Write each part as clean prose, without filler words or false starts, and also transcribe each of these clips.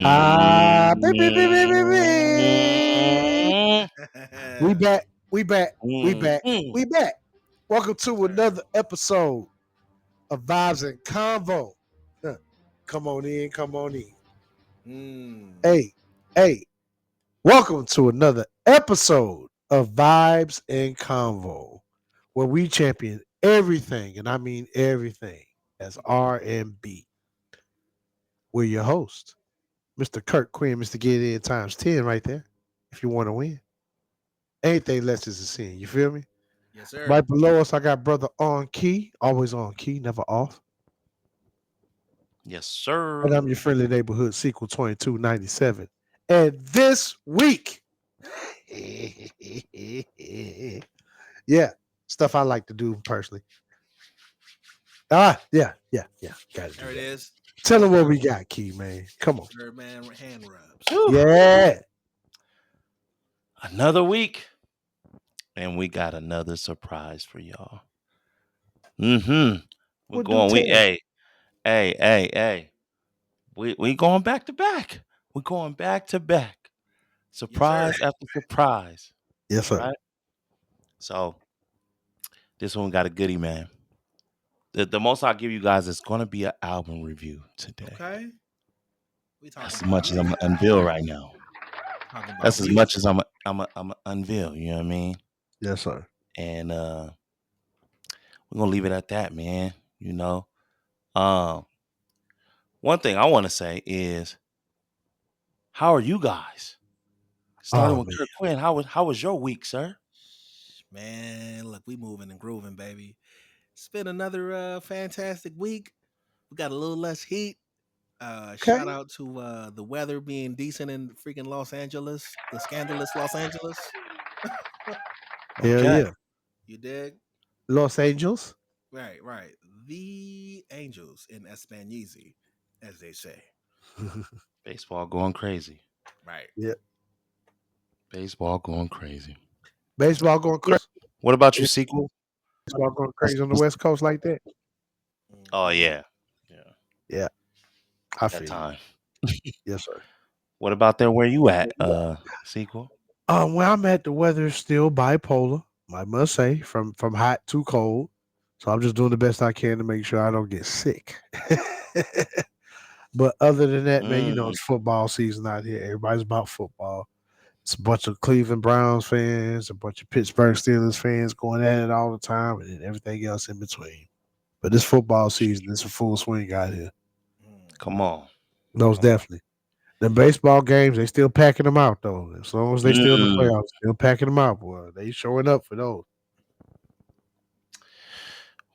Beep, beep, beep, beep, beep, beep. We back. We back. We back. We back. Welcome to another episode of Vibes and Convo. Huh. Come on in. Come on in. Hey, hey. Welcome to another episode of Vibes and Convo, where we champion everything, and I mean everything, as R&B. We're your host, Mr. Kirk Quinn, Mr. Get In times 10 right there, if you want to win. Anything less is a sin. You feel me? Yes, sir. Right below us, I got brother on key, always on key, never off. Yes, sir. And I'm your friendly neighborhood sequel 2297. And this week, yeah, stuff I like to do personally. Yeah. Got to do There it that. is. Tell them what we got, Key, man. Come on. Third man hand rubs. Yeah. Another week. And we got another surprise for y'all. We're What do going, tell? hey. We going back to back. We're going back to back. Surprise after surprise. Yes, sir. Right? So this one got a goodie, man. The most I'll give you guys is gonna be an album review today. Okay. We talking That's as about much as I'm music. gonna unveil right now. Talking about That's as music. much as I'm unveil, you know what I mean? Yes, sir. And we're gonna leave it at that, man. You know. Um, one thing I want to say is, how are you guys? Starting Oh, with man. Kirk Quinn, how was your week, sir? Man, look, we moving and grooving, baby. It's been another fantastic week. We got a little less heat. Okay. Shout out to the weather being decent in freaking Los Angeles, the scandalous Los Angeles. Hell Okay. yeah. You dig? Los Angeles. Right. The Angels in Espanese, as they say. Baseball going crazy. Right. Yeah. Baseball going crazy. Baseball going crazy. What about your sequel? Baseball going crazy on the West Coast like that. Oh Mhm. yeah. Yeah. I That feel you. time. Yes, sir. What about there where you at? Sequel? Where I'm at, the weather is still bipolar, I must say, from hot to cold. So I'm just doing the best I can to make sure I don't get sick. But other than that, man, it's football season out here. Everybody's about football. It's a bunch of Cleveland Browns fans, a bunch of Pittsburgh Steelers fans going at it all the time, and then everything else in between. But this football season is a full swing out here. Come on. Most definitely. The baseball games, they still packing them out though. As long as they still in the playoffs, still packing them out, boy. They showing up for those.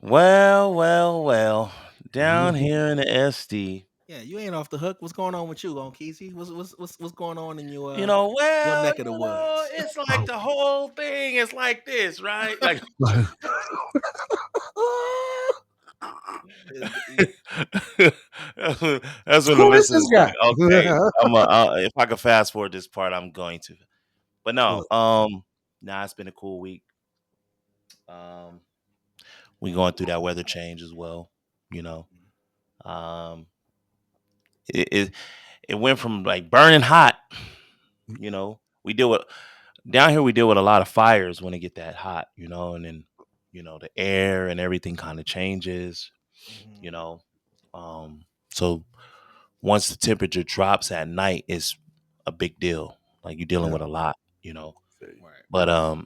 Well. Down here in the SD. Yeah, you ain't off the hook. What's going on with you, on Kesey? What's going on in your your Well, neck of the woods? it's like the whole thing is like this, right? Like that's when the Who is listeners this like, guy? okay, if I could fast forward this part, I'm going to. But no, it's been a cool week. We going through that weather change as well, you know. Um, it went from like burning hot, you know. We deal with down here. We deal with a lot of fires when it get that hot, and then the air and everything kind of changes, you know. So once the temperature drops at night, it's a big deal. Like you're dealing with a lot, you know. Right. But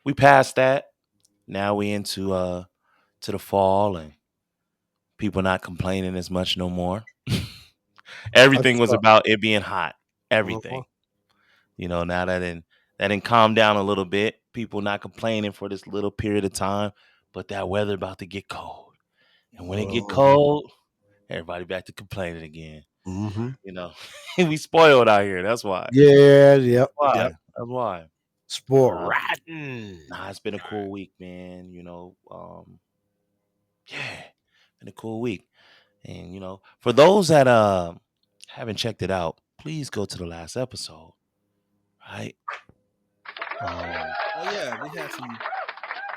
we passed that. Now we into to the fall and people not complaining as much no more. Everything was about it being hot. Everything. Now that didn't calm down a little bit. People not complaining for this little period of time, but that weather about to get cold. And when it get cold, everybody back to complaining again. You know, we spoiled out here. That's why. Yeah, yep. That's why. Sport rotten. It's been a cool week, man. Been a cool week. And for those that haven't checked it out, please go to the last episode. Right? Oh yeah, we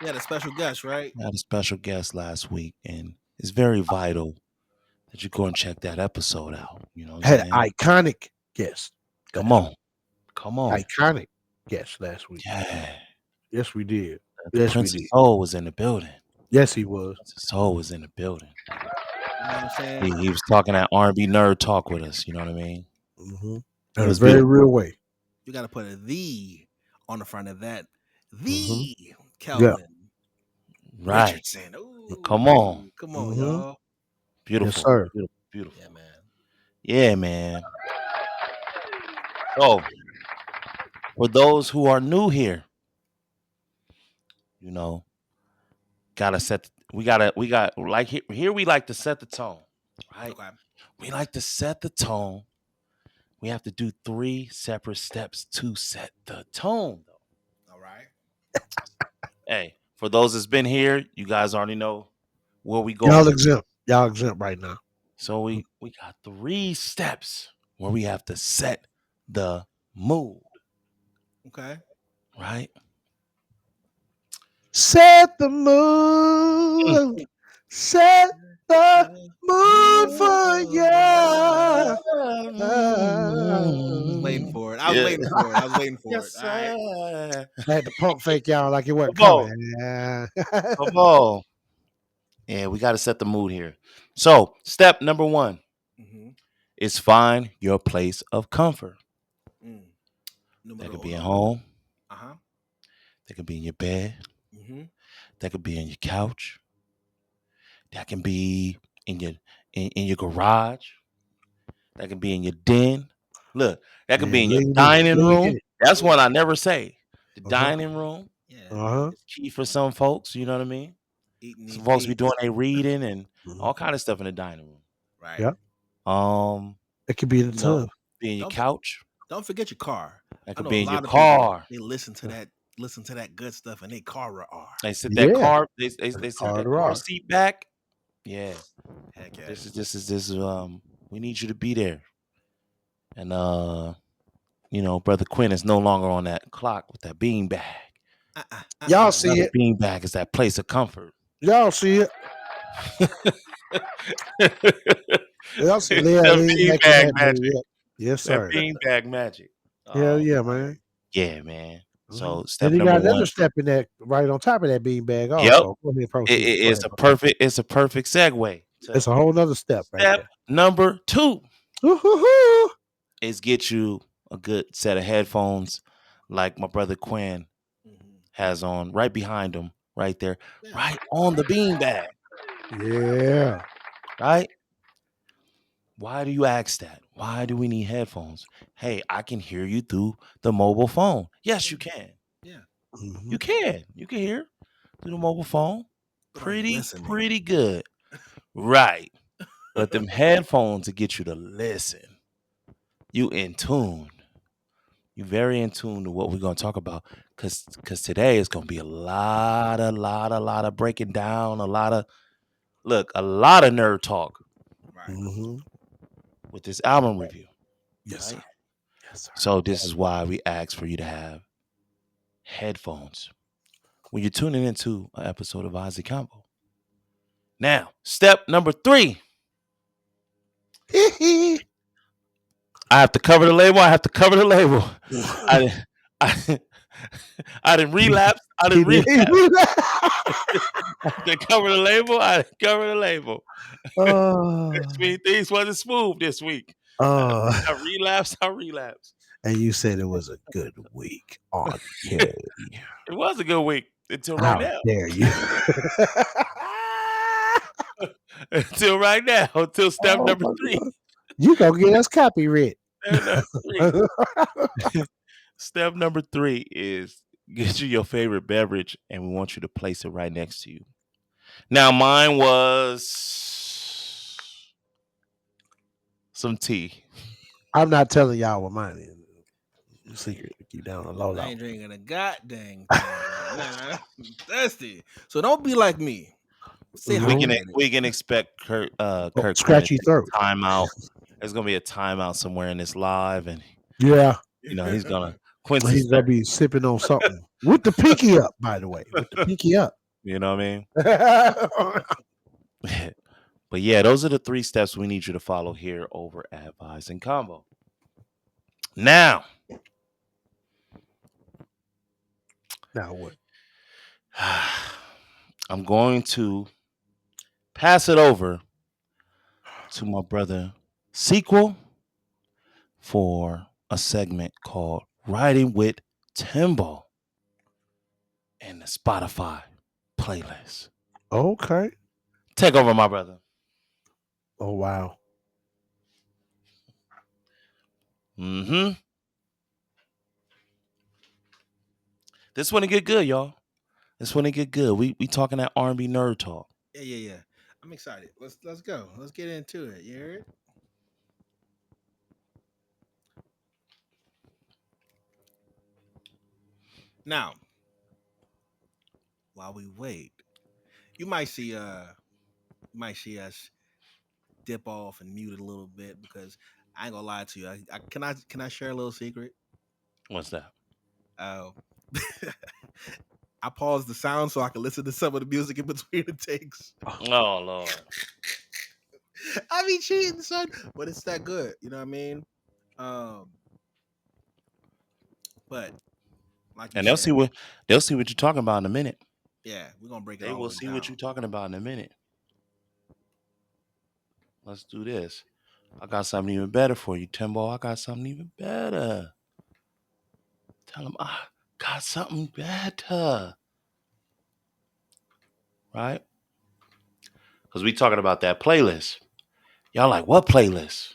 had a special guest, right? I had a special guest last week, and it's very vital that you go and check that episode out. You know what I'm Had saying? iconic guest. Come on. Come on. Iconic guest last week. Yeah. Yes, we did. The Yes, we Prince of did. Soul was in the building. Yes, he was. Prince of Soul was in the building. You know what I'm saying? He was talking that R&B nerd talk with us. You know what I mean? Mm-hmm. It In a was very beautiful. real way. You got to put a "the" on the front of that. The Yeah. Kelvin Right. Richardson. Ooh, Come on. come on, Mhm. y'all. Beautiful. Yes, sir. Beautiful. Beautiful. Yeah, man. Yeah, man. So, for those who are new here, you know, we got like here we like to set the tone, right? Okay. We like to set the tone. We have to do 3 separate steps to set the tone, though. All right. Hey, for those that's been here, you guys already know where we Y'all going. exempt. Y'all exempt right now. So we got 3 steps where we have to set the mood, Okay. right? Set the mood. Set the mood for ya. Waiting for it. I was Yeah. waiting for it. I was waiting for Yes, it. All right. sir. I had to pump fake y'all like it wasn't Come on. coming. Come on. Yeah, we got to set the mood here. So, step number 1 Mm-hmm. is find your place of comfort. That could be at home. Uh-huh. That could be in your bed. Mm-hmm. That could be on your couch. That can be in your garage. That can be in your den. Look, that could be in your dining room. That's one I never say. The dining room. Yeah. It's key for some folks. You know what I mean? Eating Some these folks be beats. doing a reading and all kind of stuff in the dining room. Right. Yeah. It could be in the tub. Be in your couch. Don't forget your car. That I could know be a in your lot of people, car. they listen to that good stuff and they car are. They sit that Yeah. car. They sit that car Car. seat back. Yeah. Heck yeah. This is we need you to be there. And you know, Brother Quinn is no longer on that clock with that bean bag. Y'all see it. Bean bag is that place of comfort. Y'all see it. Y'all see that bean bag magic. Yes, That sir. bean bag magic. Hell yeah, man. Yeah, man. So And step he number got 1. another step in that right on top of that bean bag Yep. also. Go ahead, proceed. It's a perfect segue. It's a whole nother step right Step there. number 2 Woo-hoo-hoo. is get you a good set of headphones like my brother Quinn has on right behind him, right there, right on the bean bag. Yeah. Right? Why do you ask that? Why do we need headphones? Hey, I can hear you through the mobile phone. Yes, you can. Yeah. Mhm. You can. You can hear through the mobile phone. Pretty good. Right. But them headphones to get you to listen. You in tune. You very in tune to what we're gonna talk about. Cause today is gonna be a lot of breaking down, a lot of nerd talk Right. Mhm. with this album review. Yes, Right? sir. Yes, sir. So this is why we ask for you to have headphones when you're tuning into an episode of Ozzy Combo. Now, step number 3. I have to cover the label. I didn't relapse. I didn't cover the label. I didn't cover the label. Which means things wasn't smooth this week. I relapsed. And you said it was a good week on K. It was a good week until right now. How dare you? Until right now. Until step number 3. You gonna get us copyright. Step number 3 is get you your favorite beverage, and we want you to place it right next to you. Now, mine was some tea. I'm not telling y'all what mine is. Secret, keep down the low. I ain't drinking a goddamn thing. Man, I'm thirsty. So don't be like me. Say We can expect Kurt scratchy throat timeout. There's gonna be a timeout somewhere in this live, and yeah, you know he's gonna he's gonna be sipping on something with the pinky up. By the way, with the pinky up. You know what I mean? But yeah, those are the 3 steps we need you to follow here over at Vibes and Combo. Now, Now what? I'm going to pass it over to my brother Sequel for a segment called Riding with Timbo in the Spotify playlist. Okay. Take over, my brother. Oh wow. Mm-hmm. This one to get good, y'all. This one to get good. We talking that R&B nerd talk. Yeah. I'm excited. Let's go. Let's get into it. You heard? Now, while we wait, you might see us dip off and mute it a little bit because I ain't gonna lie to you. Can I share a little secret? What's that? Uh, I paused the sound so I can listen to some of the music in between the takes. Oh Lord. I be cheating, son, but it's that good. You know what I mean? Um, but like you And they'll said, see what you're talking about in a minute. yeah, we're gonna break it They all the will way see what down. you're talking about in a minute. Let's do this. I got something even better for you, Timbo. I got something even better. Tell him I got something better. Right? Because we talking about that playlist. Y'all like, what playlist?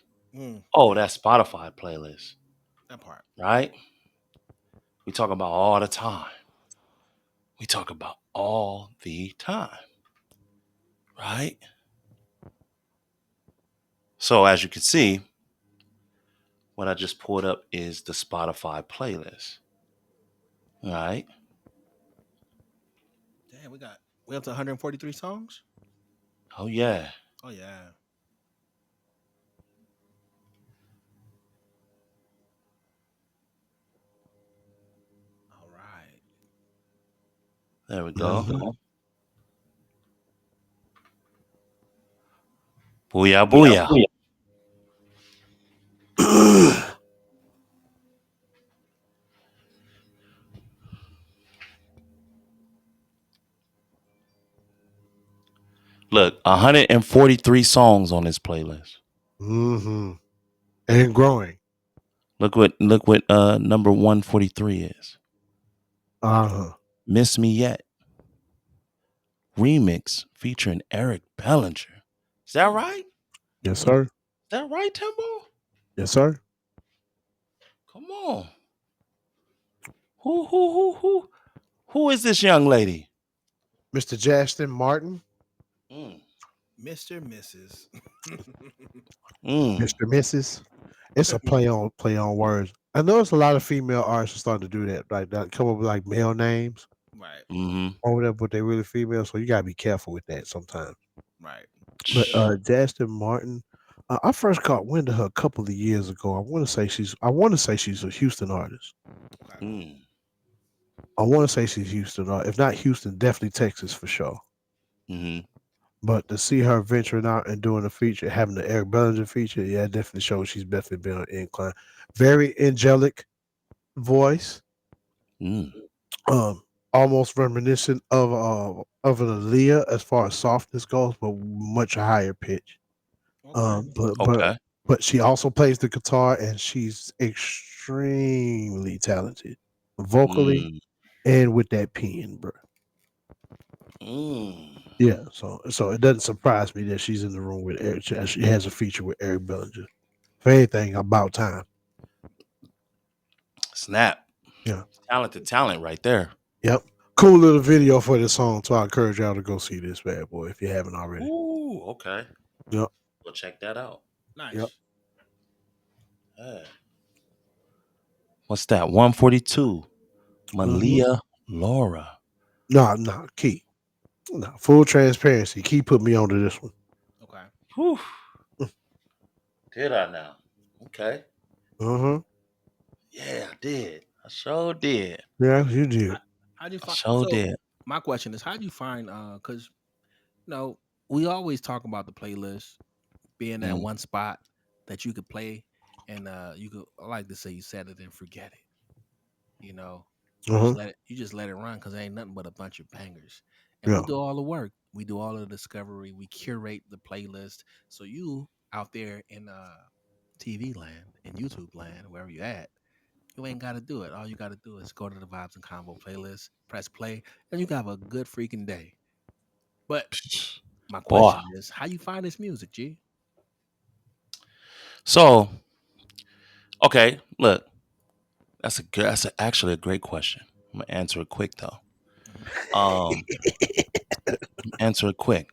Oh, that Spotify playlist. That part. Right? We talk about all the time. We talk about all the time. Right? So as you can see, what I just pulled up is the Spotify playlist. All right. Damn, we up to 143 songs. Oh yeah. Oh yeah. All right. There we go. Mhm. Booyah, booyah. Look, 143 songs on this playlist. Mm-hmm. And growing. Look what number 143 is. Uh-huh. Miss Me Yet. Remix featuring Eric Bellinger. Is that right? Yes, sir. Is that right, Timbo? Yes, sir. Come on. Who is this young lady? Mr. Justin Martin, Mm. Mr. Mrs. Mm. Mr. Mrs. It's a play on words. I know it's a lot of female artists starting to do that, like that come up with like male names Right. Mm-hmm. over there, but they really female. So you gotta be careful with that sometimes. Right. But Justin Martin, I first caught wind of her a couple of years ago. I want to say she's a Houston artist. Okay. Mm. I want to say she's Houston, or if not Houston, definitely Texas for sure. Mm-hmm. But to see her venturing out and doing a feature, having the Eric Bellinger feature, yeah, it definitely shows she's definitely been on incline. Very angelic voice, Mm. um, almost reminiscent of an Aaliyah as far as softness goes, but much higher pitch. Okay. Um, but but Okay. but she also plays the guitar, and she's extremely talented vocally Mm. and with that pen, bro. Mm. Yeah, so it doesn't surprise me that she's in the room with Eric. She has a feature with Eric Bellinger. If anything, about time. Snap. Yeah. Talented talent right there. Yep. Cool little video for this song. So I encourage y'all to go see this bad boy if you haven't already. Ooh, okay. Yep. We'll check that out. Yep. Nice. Yeah. What's that? 142. Mm-hmm. Malia Laura. No, Key. No, full transparency. Key put me onto this one. Okay. Whew. Did I now? Okay. Uh-huh. Yeah, I did. I sure did. Yeah, you did. How do you I find? sure So did. my question is, how do you find? Because you know, we always talk about the playlist being that Mm. one spot that you could play, and you could, I like to say, you set it and forget it. You know, Uh-huh. you just let it run because ain't nothing but a bunch of bangers. And we Yeah. do all the work. We do all the discovery. We curate the playlist. So you out there in TV land, in YouTube land, wherever you at, you ain't got to do it. All you got to do is go to the Vibes and Combo playlist, press play, and you can have a good freaking day. But my Boy. question is, how you find this music, G? So, okay, look, actually a great question. I'm gonna answer it quick though. Hmm. Um, answer it quick.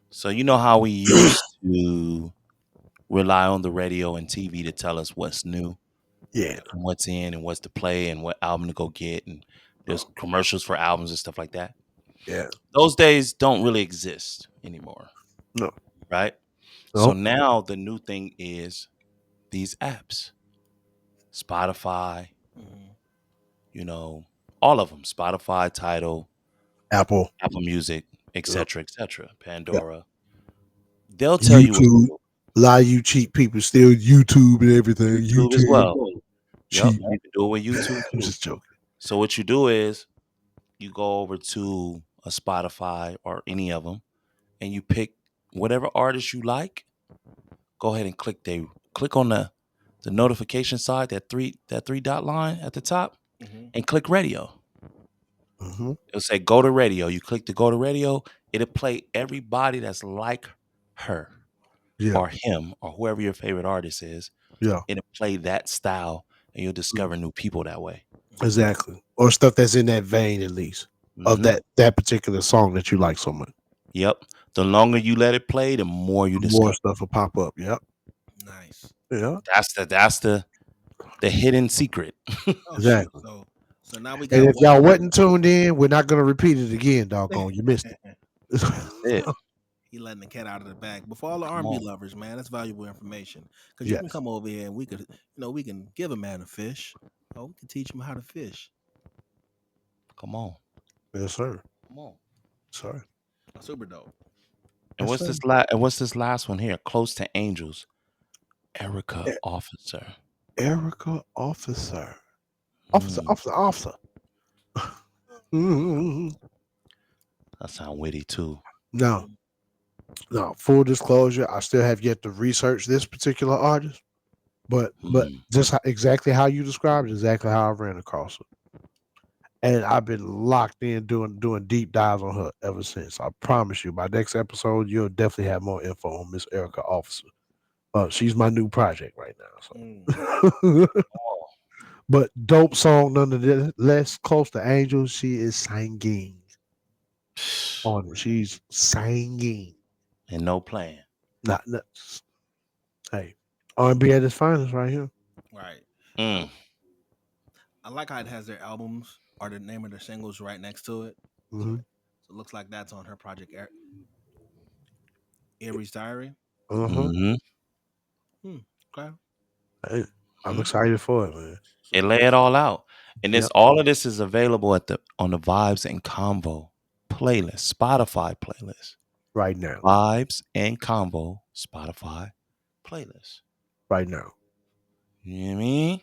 So you know how we used to rely on the radio and TV to tell us what's new Yeah. and what's in and what's to play and what album to go get, and there's commercials for albums and stuff like that. Yeah. Those days don't really exist anymore, No. right? So No. now the new thing is these apps, Spotify, Hmm. you know, all of them, Spotify, Tidal, Apple. Apple Music, Yep. etc., Yep. Pandora. They'll tell you what's YouTube. new. A lot of you cheap people still YouTube and everything. YouTube as YouTube. well. Yep, Cheap. you can do it with YouTube I'm too. just joking. So what you do is you go over to a Spotify or any of them, and you pick whatever artist you like. Go ahead and click on the notification side, that three dot line at the top, Hmm. and click radio. Hmm. It'll say go to radio. You click the go to radio. It'll play everybody that's like her Yeah. or him or whoever your favorite artist is. Yeah. It'll play that style, and you'll discover new people that way. Hmm. Exactly. Or stuff that's in that vein at least of Hmm. that particular song that you like so much. Yep. The longer you let it play, the more you More discover. stuff will pop up. Yep. Nice. Yeah. That's the hidden secret. Oh shoot. Exactly. So now we And got if one. y'all wasn't tuned in, we're not gonna repeat it again, doggone. You missed it. That's it. He letting the cat out of the bag. But for all the Come R&B on. lovers, man, that's valuable information. Because you can Yes. come over here and we could, we can give a man a fish. Or we can teach him how to fish. Come on. Yes, sir. Come on. Sorry. Super dope. And Yes, what's sir. this last one here? Close to Angels. Erica E- Officer. Erica Officer. Officer, Mm, officer, officer. Mm. that sound witty too. No, Mhm. no. Full disclosure, I still have yet to research this particular artist, but Mm. just exactly how you described it, exactly how I ran across her. And I've been locked in doing deep dives on her ever since. I promise you, by next episode, you'll definitely have more info on Miss Erica Officer. She's my new project right Mm. now. So, Oh, but dope song nonetheless. Close to Angels, she is singing on it. She's singing. and no plan. Not hey, R&B at its finest right here. Right. I, Mm. I like how it has their albums or the name of their singles right next to it. So Hmm. it looks like that's on her project Aries Diary. Uh-huh. Hmm. Hmm. Okay. Hey, I'm Hmm. excited for it, man. It So lay it all out. And this Yep. all of this is available on the Vibes and Convo playlist, Spotify playlist. Right now. Vibes and Convo Spotify playlist. Right now. You know what I mean?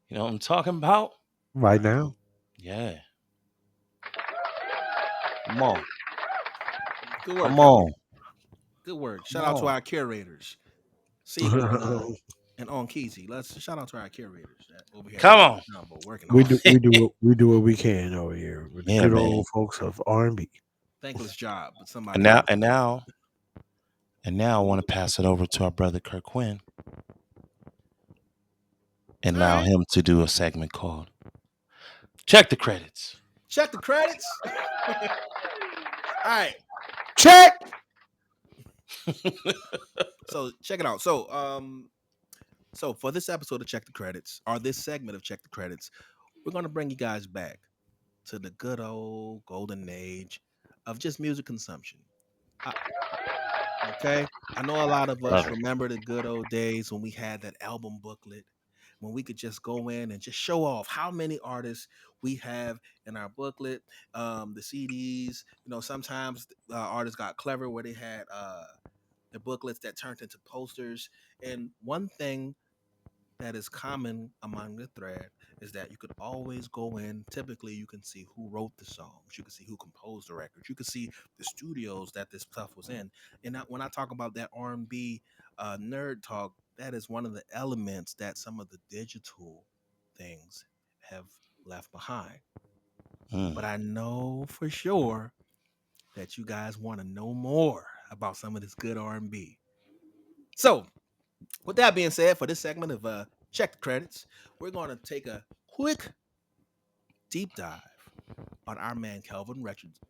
You know what I'm talking about? Right right. now. Yeah. Come on. Good work, Come fellas. on. Good work. Come Shout out to on. our curators, Siegel and On Keezy. Let's shout out to our curators over here at the Come Vibe on. Combo working we hard. do we do what we do what we can over here with the Yeah, good man. old folks of R&B. Thankless job, but And somebody now else. and now and now I want to pass it over to our brother Kirk Quinn and All allow right. him to do a segment called Check the Credits. Check the credits. All right. Check. So check it out. So for this episode of Check the Credits, or this segment of Check the Credits, we're gonna bring you guys back to the good old golden age of just music consumption. I, okay. I know a lot of Love us it. remember the good old days when we had that album booklet. when we could just go in and just show off how many artists we have in our booklet, the CDs. Sometimes artists got clever where they had the booklets that turned into posters. And one thing that is common among the thread is that you could always go in. Typically, you can see who wrote the songs, you can see who composed the records, you can see the studios that this stuff was in. And when I talk about that R&B nerd talk, that is one of the elements that some of the digital things have left behind. Mm. But I know for sure that you guys want to know more about some of this good R&B. So with that being said, for this segment of Check the Credits, we're going to take a quick deep dive on our man Calvin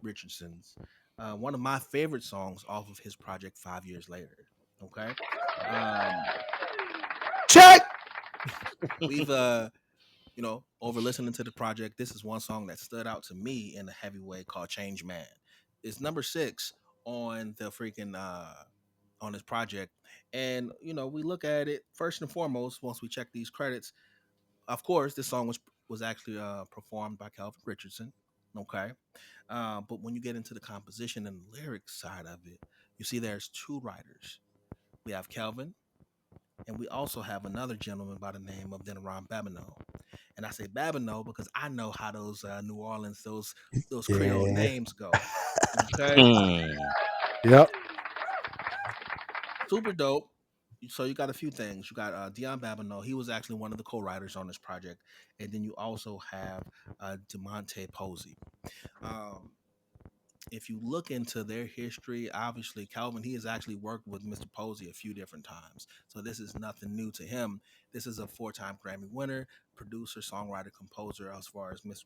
Richardson's one of my favorite songs off of his project 5 years later. Okay, Check. we've over listening to the project, this is one song that stood out to me in a heavy way called "Change Man." It's number 6 on the freaking on this project, and we look at it first and foremost once we check these credits. Of course, this song was actually performed by Calvin Richardson. Okay, but when you get into the composition and the lyrics side of it, you see there's two writers. We have Calvin, and we also have another gentleman by the name of Denron Babineau. And I say Babineau because I know how those New Orleans, those Creole Yeah. names go. Okay, Mm. Yep. super dope. So you got a few things. You got Dion Babineau. He was actually one of the co-writers on this project, and then you also have Demonte Posey. Um, if you look into their history, obviously Calvin, he has actually worked with Mr. Posey a few different times. So this is nothing new to him. This is a 4-time Grammy winner, producer, songwriter, composer as far as Mr.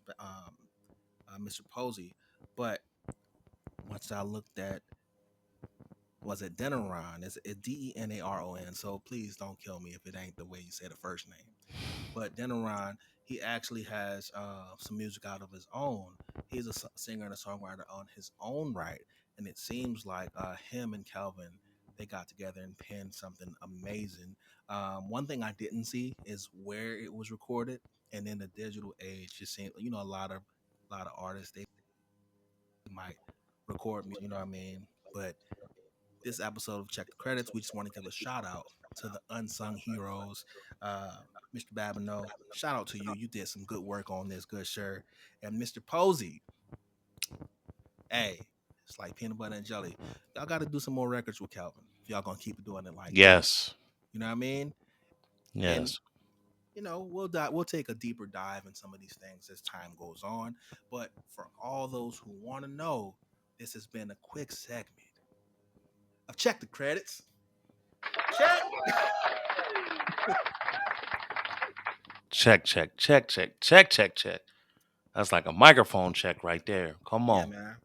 Posey. But once I looked at, was it Denaron? It's Denaron. So please don't kill me if it ain't the way you say the first name. But Denaron, he actually has some music out of his own. He's a singer and a songwriter on his own right, and it seems like him and Calvin, they got together and penned something amazing. One thing I didn't see is where it was recorded, and in the digital age, just seeing a lot of artists, they might record me, you know what I mean? But this episode of Check the Credits, we just want to give a shout out to the unsung heroes. Mr. Babineau, shout out to you. You did some good work on this, good sir. And Mr. Posey, hey, it's like peanut butter and jelly. Y'all got to do some more records with Calvin if y'all gonna keep doing it like this. Yes. You know what I mean? And Yes. we'll take a deeper dive in some of these things as time goes on. But for all those who want to know, this has been a quick segment of Check the Credits. Check. Check, check, check, check, check, check, check. That's like a microphone check right there. Come Yeah, on. man.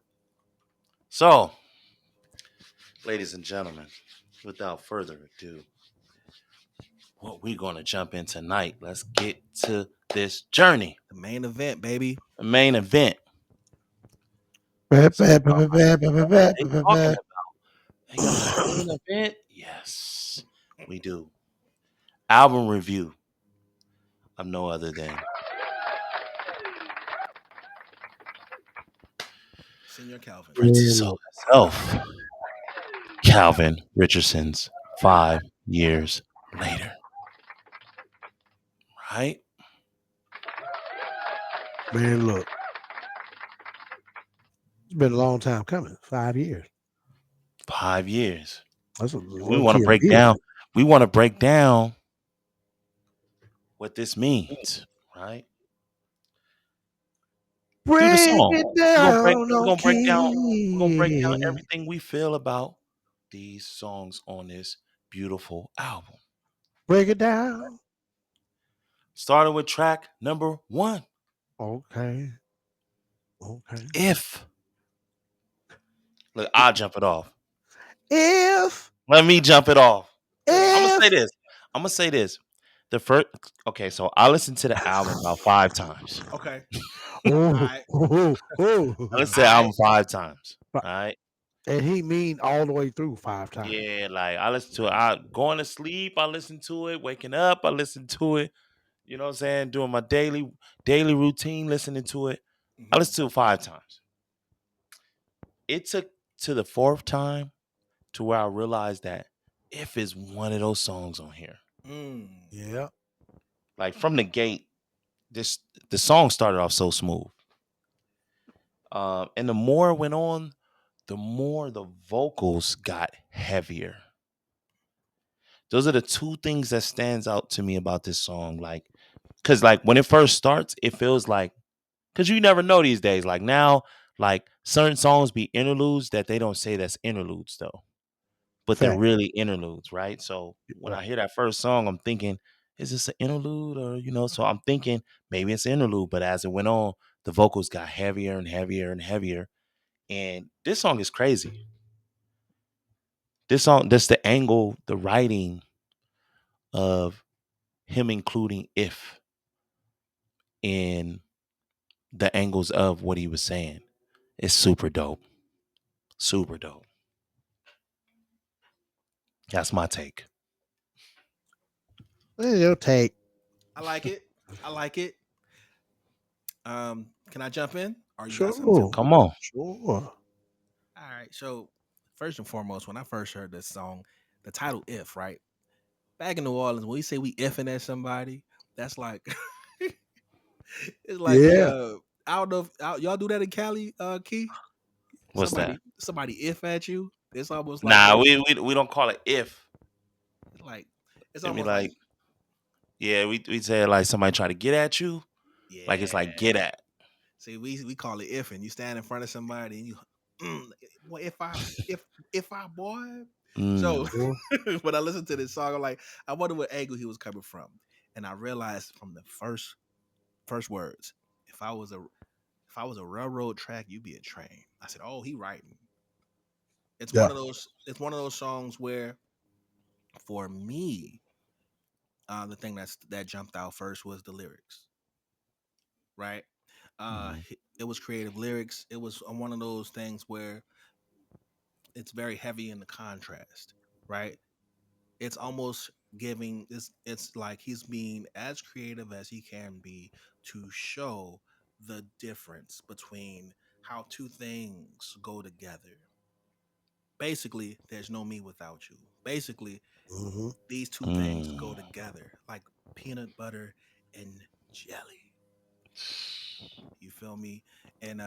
So, ladies and gentlemen, without further ado, what we're going to jump in tonight, let's get to this journey. The main event, baby. The main event. Ba- So, ba- ba- ba- ba- ba- ba- ba- they ba- talking ba. about, they got a main event? Yes, we do. Album review of no other than Senior Calvin. Prince Man, Soul look. himself, Calvin Richardson's 5 years later. Right? Man, look. It's been a long time coming. 5 years. 5 years. That's a We low want to key a break deal. down. We want to break down what this means, right? Through the Break song. it We're gonna break. down We're on gonna break down. We're gonna break down key. everything we feel about these songs on this beautiful album. Break it down. Starting with track number 1. Okay. Okay. If look, I'll jump it off. If, Let me jump it off. I'm gonna say if. this. I'm gonna say this. The first. Okay, so I listened to the album about 5 times. Okay. All Oh, right. oh, I oh. listened to the album 5 times. All right. And he mean all the way through 5 times. Yeah, like I listen to it. I going to sleep, I listen to it. Waking up, I listen to it. You know what I'm saying? Doing my daily routine, listening to it. I Mm-hmm. listened to it 5 times. It took to the fourth time to where I realized that if is one of those songs on here. Mm. Yeah. Like from the gate, this the song started off so smooth. And the more it went on, the more the vocals got heavier. Those are the two things that stands out to me about this song. Like, cause like when it first starts, it feels like because you never know these days. Like now, like certain songs be interludes that they don't say that's interludes though, but they're Fact. really interludes, right? So when Yeah. I hear that first song, I'm thinking, is this an interlude or so I'm thinking maybe it's an interlude. But as it went on, the vocals got heavier and heavier and heavier. And this song is crazy. This song, that's the angle, the writing of him including if in the angles of what he was saying. It's super dope. Super dope. That's my take. Your take. I like it. I like it. Can I jump in, or you got something too? Sure. Come on. Sure. All right. So first and foremost, when I first heard this song, the title "If," right? Back in New Orleans, when we say we effing at somebody, that's like it's like we Yeah. I don't know if y'all do that in Cali, Key. What's that? Somebody if at you. It's almost like Nah, they we don't call it if. like it's I mean, almost like like, yeah, we say like somebody try to get at you, like it's like yeah. get at. See, we call it if, and you stand in front of somebody and you, boy, if I boy. So Mm, Mhm. when I listened to this song, I'm like, I wonder what angle he was coming from, and I realized from the first words, if I was a railroad track, you'd be a train. I said, oh, he writing. It's one Yeah. of those. It's one of those songs where, for me, the thing that jumped out first was the lyrics, right? mhm, It was creative lyrics. It was one of those things where it's very heavy in the contrast, right? It's almost giving it's like he's being as creative as he can be to show the difference between how two things go together. Basically, there's no me without you. Basically, Hmm. these two things mm, go together like peanut butter and jelly. You feel me? And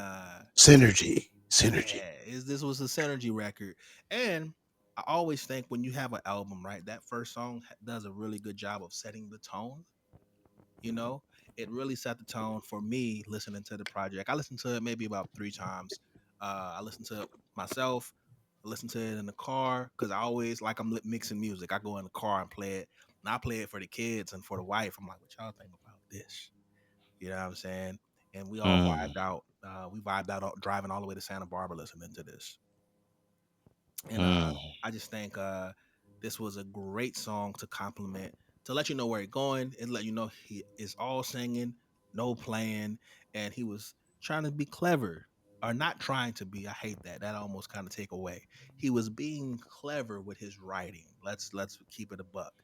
Synergy. Synergy. yeah, this was a synergy record. And I always think when you have an album, right, that first song does a really good job of setting the tone. You know, it really set the tone for me listening to the project. I listened to it maybe about 3 times. I listened to it myself. I listened to it in the car because I always like I'm mixing music. I go in the car and play it, and I play it for the kids and for the wife. I'm like, what y'all think about this? You know what I'm saying? And we all mm, vibed out. We vibed out driving all the way to Santa Barbara listening to this. And mm, I just think this was a great song to compliment, to let you know where he's going, and let you know he is all singing, no playing, and he was trying to be clever or not trying to be. I hate that. That almost kind of take away. He was being clever with his writing. Let's keep it a buck,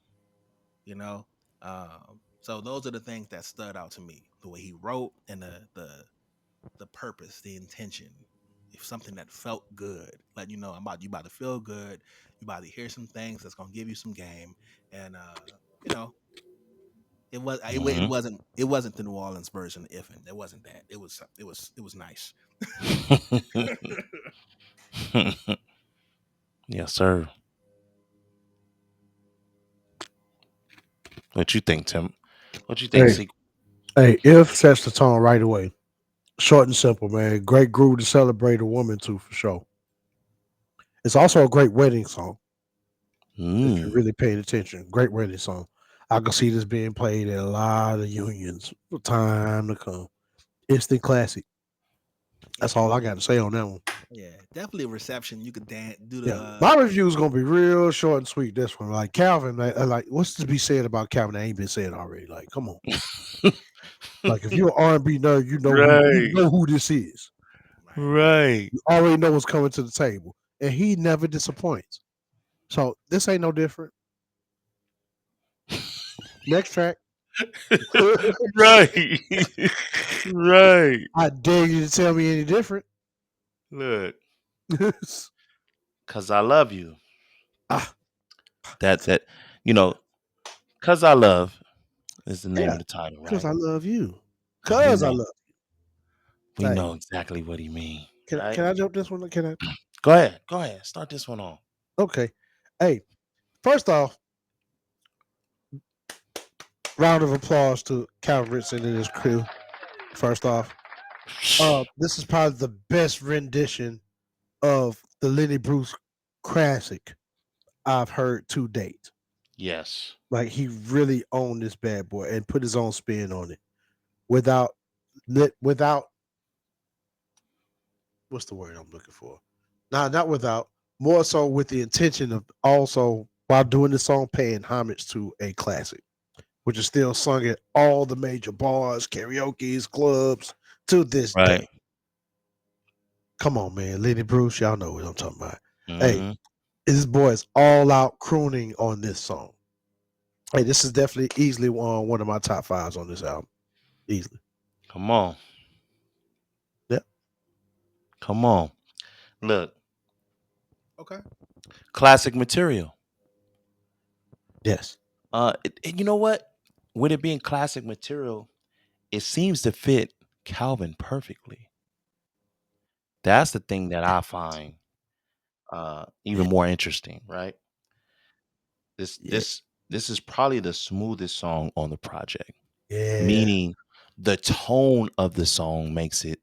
you know. So those are the things that stood out to me: the way he wrote and the purpose, the intention. If something that felt good, let you know you about to feel good, you about to hear some things that's gonna give you some game, and you know, mhm. it wasn't the New Orleans version of Ifin. It wasn't that. It was nice. Yes, sir. What you think, Tim? What you think, Hey, Sequel? hey, if sets the tone right away. Short and simple, man. Great groove to celebrate a woman too, for sure. It's also a great wedding song. If you're Mm. really paying attention, great wedding song. I can see this being played at a lot of unions for time to come. Instant classic. That's Yeah, all I got to say on that one. yeah, definitely a reception. You could dance, do the Yeah, my review is gonna be real short and sweet. This one, like Calvin, like what's to be said about Calvin that ain't been said already? Like, come on. Like, if you're an R&B nerd, you Right. know who this is. right. Right. You already know what's coming to the table, and he never disappoints. So this ain't no different. Next track. Right. Right. I dare you to tell me any different. Look, cause I love you. Ah, That you know, cause I love is the name yeah, of the title, because right? I love you. Cause we Cause I know love. we Hey, know exactly what he mean, can right? I jump this one? Can I? Go ahead. Go ahead. Start this one on. Okay. Hey, first off, round of applause to Calvin Richardson and his crew. First off, this is probably the best rendition of the Lenny Bruce classic I've heard to date. Yes. Like he really owned this bad boy and put his own spin on it without without what's the word I'm looking for? Not without, more so with the intention of also while doing the song paying homage to a classic, which is still sung at all the major bars, karaoke's, clubs to this Right. day. Come on, man. Lenny Bruce, y'all know what I'm talking about. Hey, Hmm. this boy is all out crooning on this song. Hey, this is definitely easily one of my top fives on this album. Easily. Come on. Yeah. Come on. Look, Okay. classic material. Yes. You know what? With it being classic material, it seems to fit Calvin perfectly. That's the thing that I find Yeah. even more interesting, right? This Yeah. this this is probably the smoothest song on the project. Yeah. Meaning the tone of the song makes it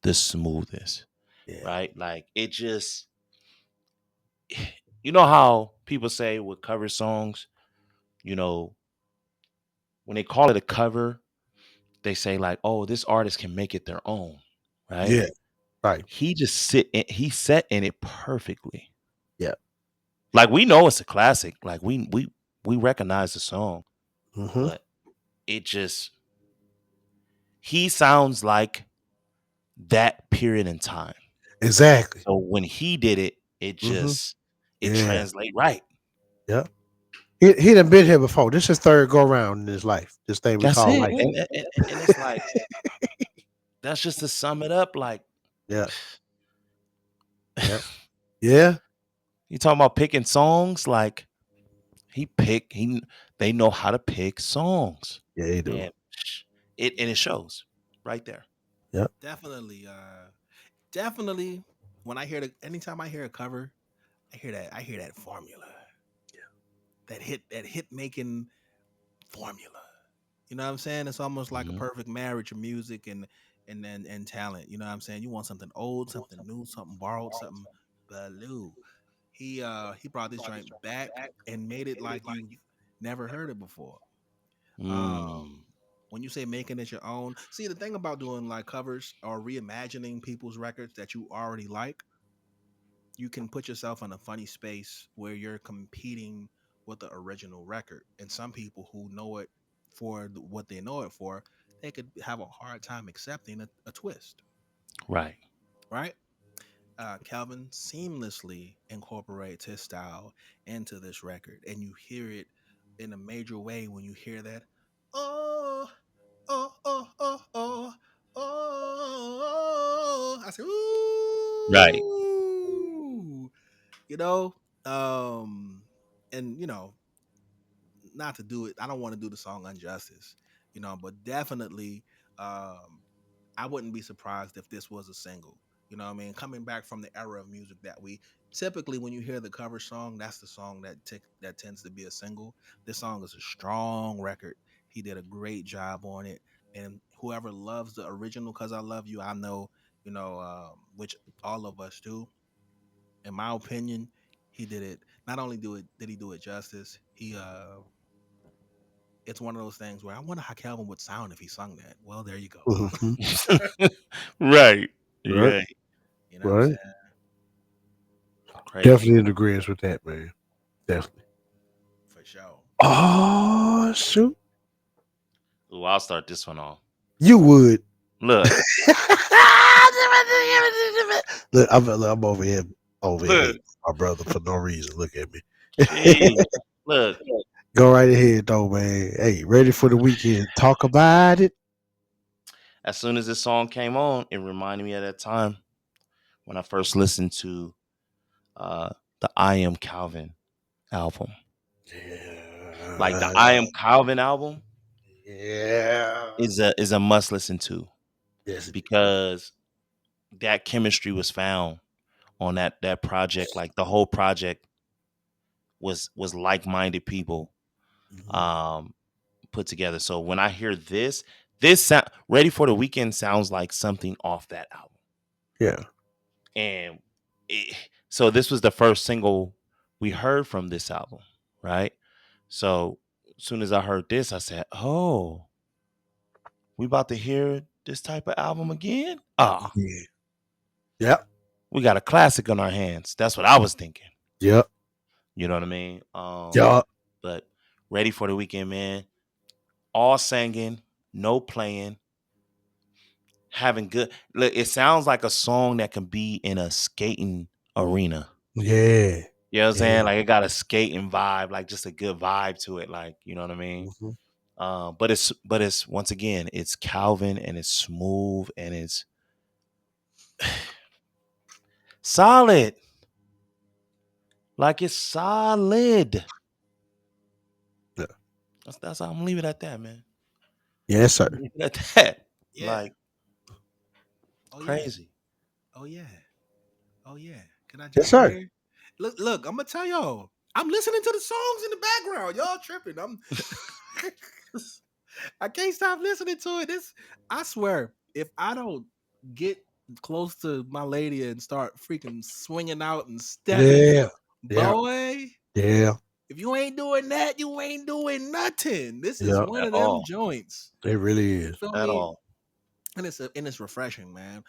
the smoothest, Yeah. right? Like it just you know how people say with cover songs, you know, when they call it a cover, they say like, "Oh, this artist can make it their own." Right? Yeah. Right. He set in it perfectly. Yeah. Like we know it's a classic. Like we recognize the song, Mm-hmm. but it just he sounds like that period in time. Exactly. So when he did it, Mm-hmm. it Yeah. translate right. Yeah. He done been here before. This is his third go round in his life. This thing we That's call it. life. And it's like that's just to sum it up. Like Yeah. Yeah. Yeah. you talking about picking songs, like he they know how to pick songs. Yeah, he do. And it shows right there. Yeah. Definitely. Definitely. When I hear anytime I hear a cover, I hear that formula, that hit making formula. You know what I'm saying? It's almost like a Mhm. perfect marriage of music and talent. You know what I'm saying? You want something old, something new, something borrowed, something blue. He brought this joint back and made it like you've never heard it before. Mm. Um, when you say making it your own, see the thing about doing like covers or reimagining people's records that you already like, you can put yourself in a funny space where you're competing with the original record. And some people who know it for what they know it for, they could have a hard time accepting a twist, Right. right? Calvin seamlessly incorporates his style into this record, and you hear it in a major way when you hear that. Oh, oh, oh, oh, oh, oh. I say, Right. ooh, you know, um, and not to do it. I don't want to do the song unjustice, but definitely, um, I wouldn't be surprised if this was a single. You know what I mean? Coming back from the era of music that we typically, when you hear the cover song, that's the song that tends to be a single. This song is a strong record. He did a great job on it, and whoever loves the original, "Cause I Love You," I know, which all of us do. In my opinion, he did it. Not only did he do it justice, it's one of those things where I wonder how Calvin would sound if he sung that. Well, there you go. Mm-hmm. Right. Right. Right. You know what I'm Right. saying? Crazy. Definitely in agreement with that, man. Definitely. For sure. Oh shoot. Ooh, I'll start this one off. You would. Look. I'm over here hating Look. my brother for no reason. Look at me. Gee. Look. Go right ahead, though, man. Hey, ready for the weekend? Talk about it. As soon as this song came on, it reminded me of that time when I first listened to uh, the I Am Calvin album. Like the I Yeah. Am Calvin album Yeah. is a must listen to Yes, it because that chemistry was found on that project. Like the whole project was like minded people is. um, put together. So when I hear this sound Ready for the Weekend sounds like something off that album. Yeah. And so this was the first single we heard from this album, right? So as soon as I heard this, I said, "Oh, we about to hear this type of album again? Ah, Yeah. Yep. we got a classic on our hands." That's what I was thinking. Yep. You know what I mean? Yep. But Ready for the Weekend, man. All singing, no playing, having good. Look, it sounds like a song that can be in a skating arena. Yeah. You know what I'm Yeah. saying? Like it got a skating vibe, like just a good vibe to it. Like, you know what I mean? Mm-hmm. But it's once again, it's Calvin and it's smooth and it's solid. Like it's solid. Yeah. That's how I'm gonna leave it at that, man. Yes, sir. Leave it at that. Yeah. Like Oh yeah. crazy. Oh yeah. Oh yeah. Can I Yes, jump in sir. here? Look, I'm gonna tell y'all. I'm listening to the songs in the background. Y'all tripping. I can't stop listening to it. I swear, if I don't get close to my lady and start freaking swinging out and stepping, Yeah. Yeah. boy, Yeah. if you ain't doing that, you ain't doing nothing. This is Yeah. one At of them all. joints. It really You is. feel At me? all. And it's refreshing, man.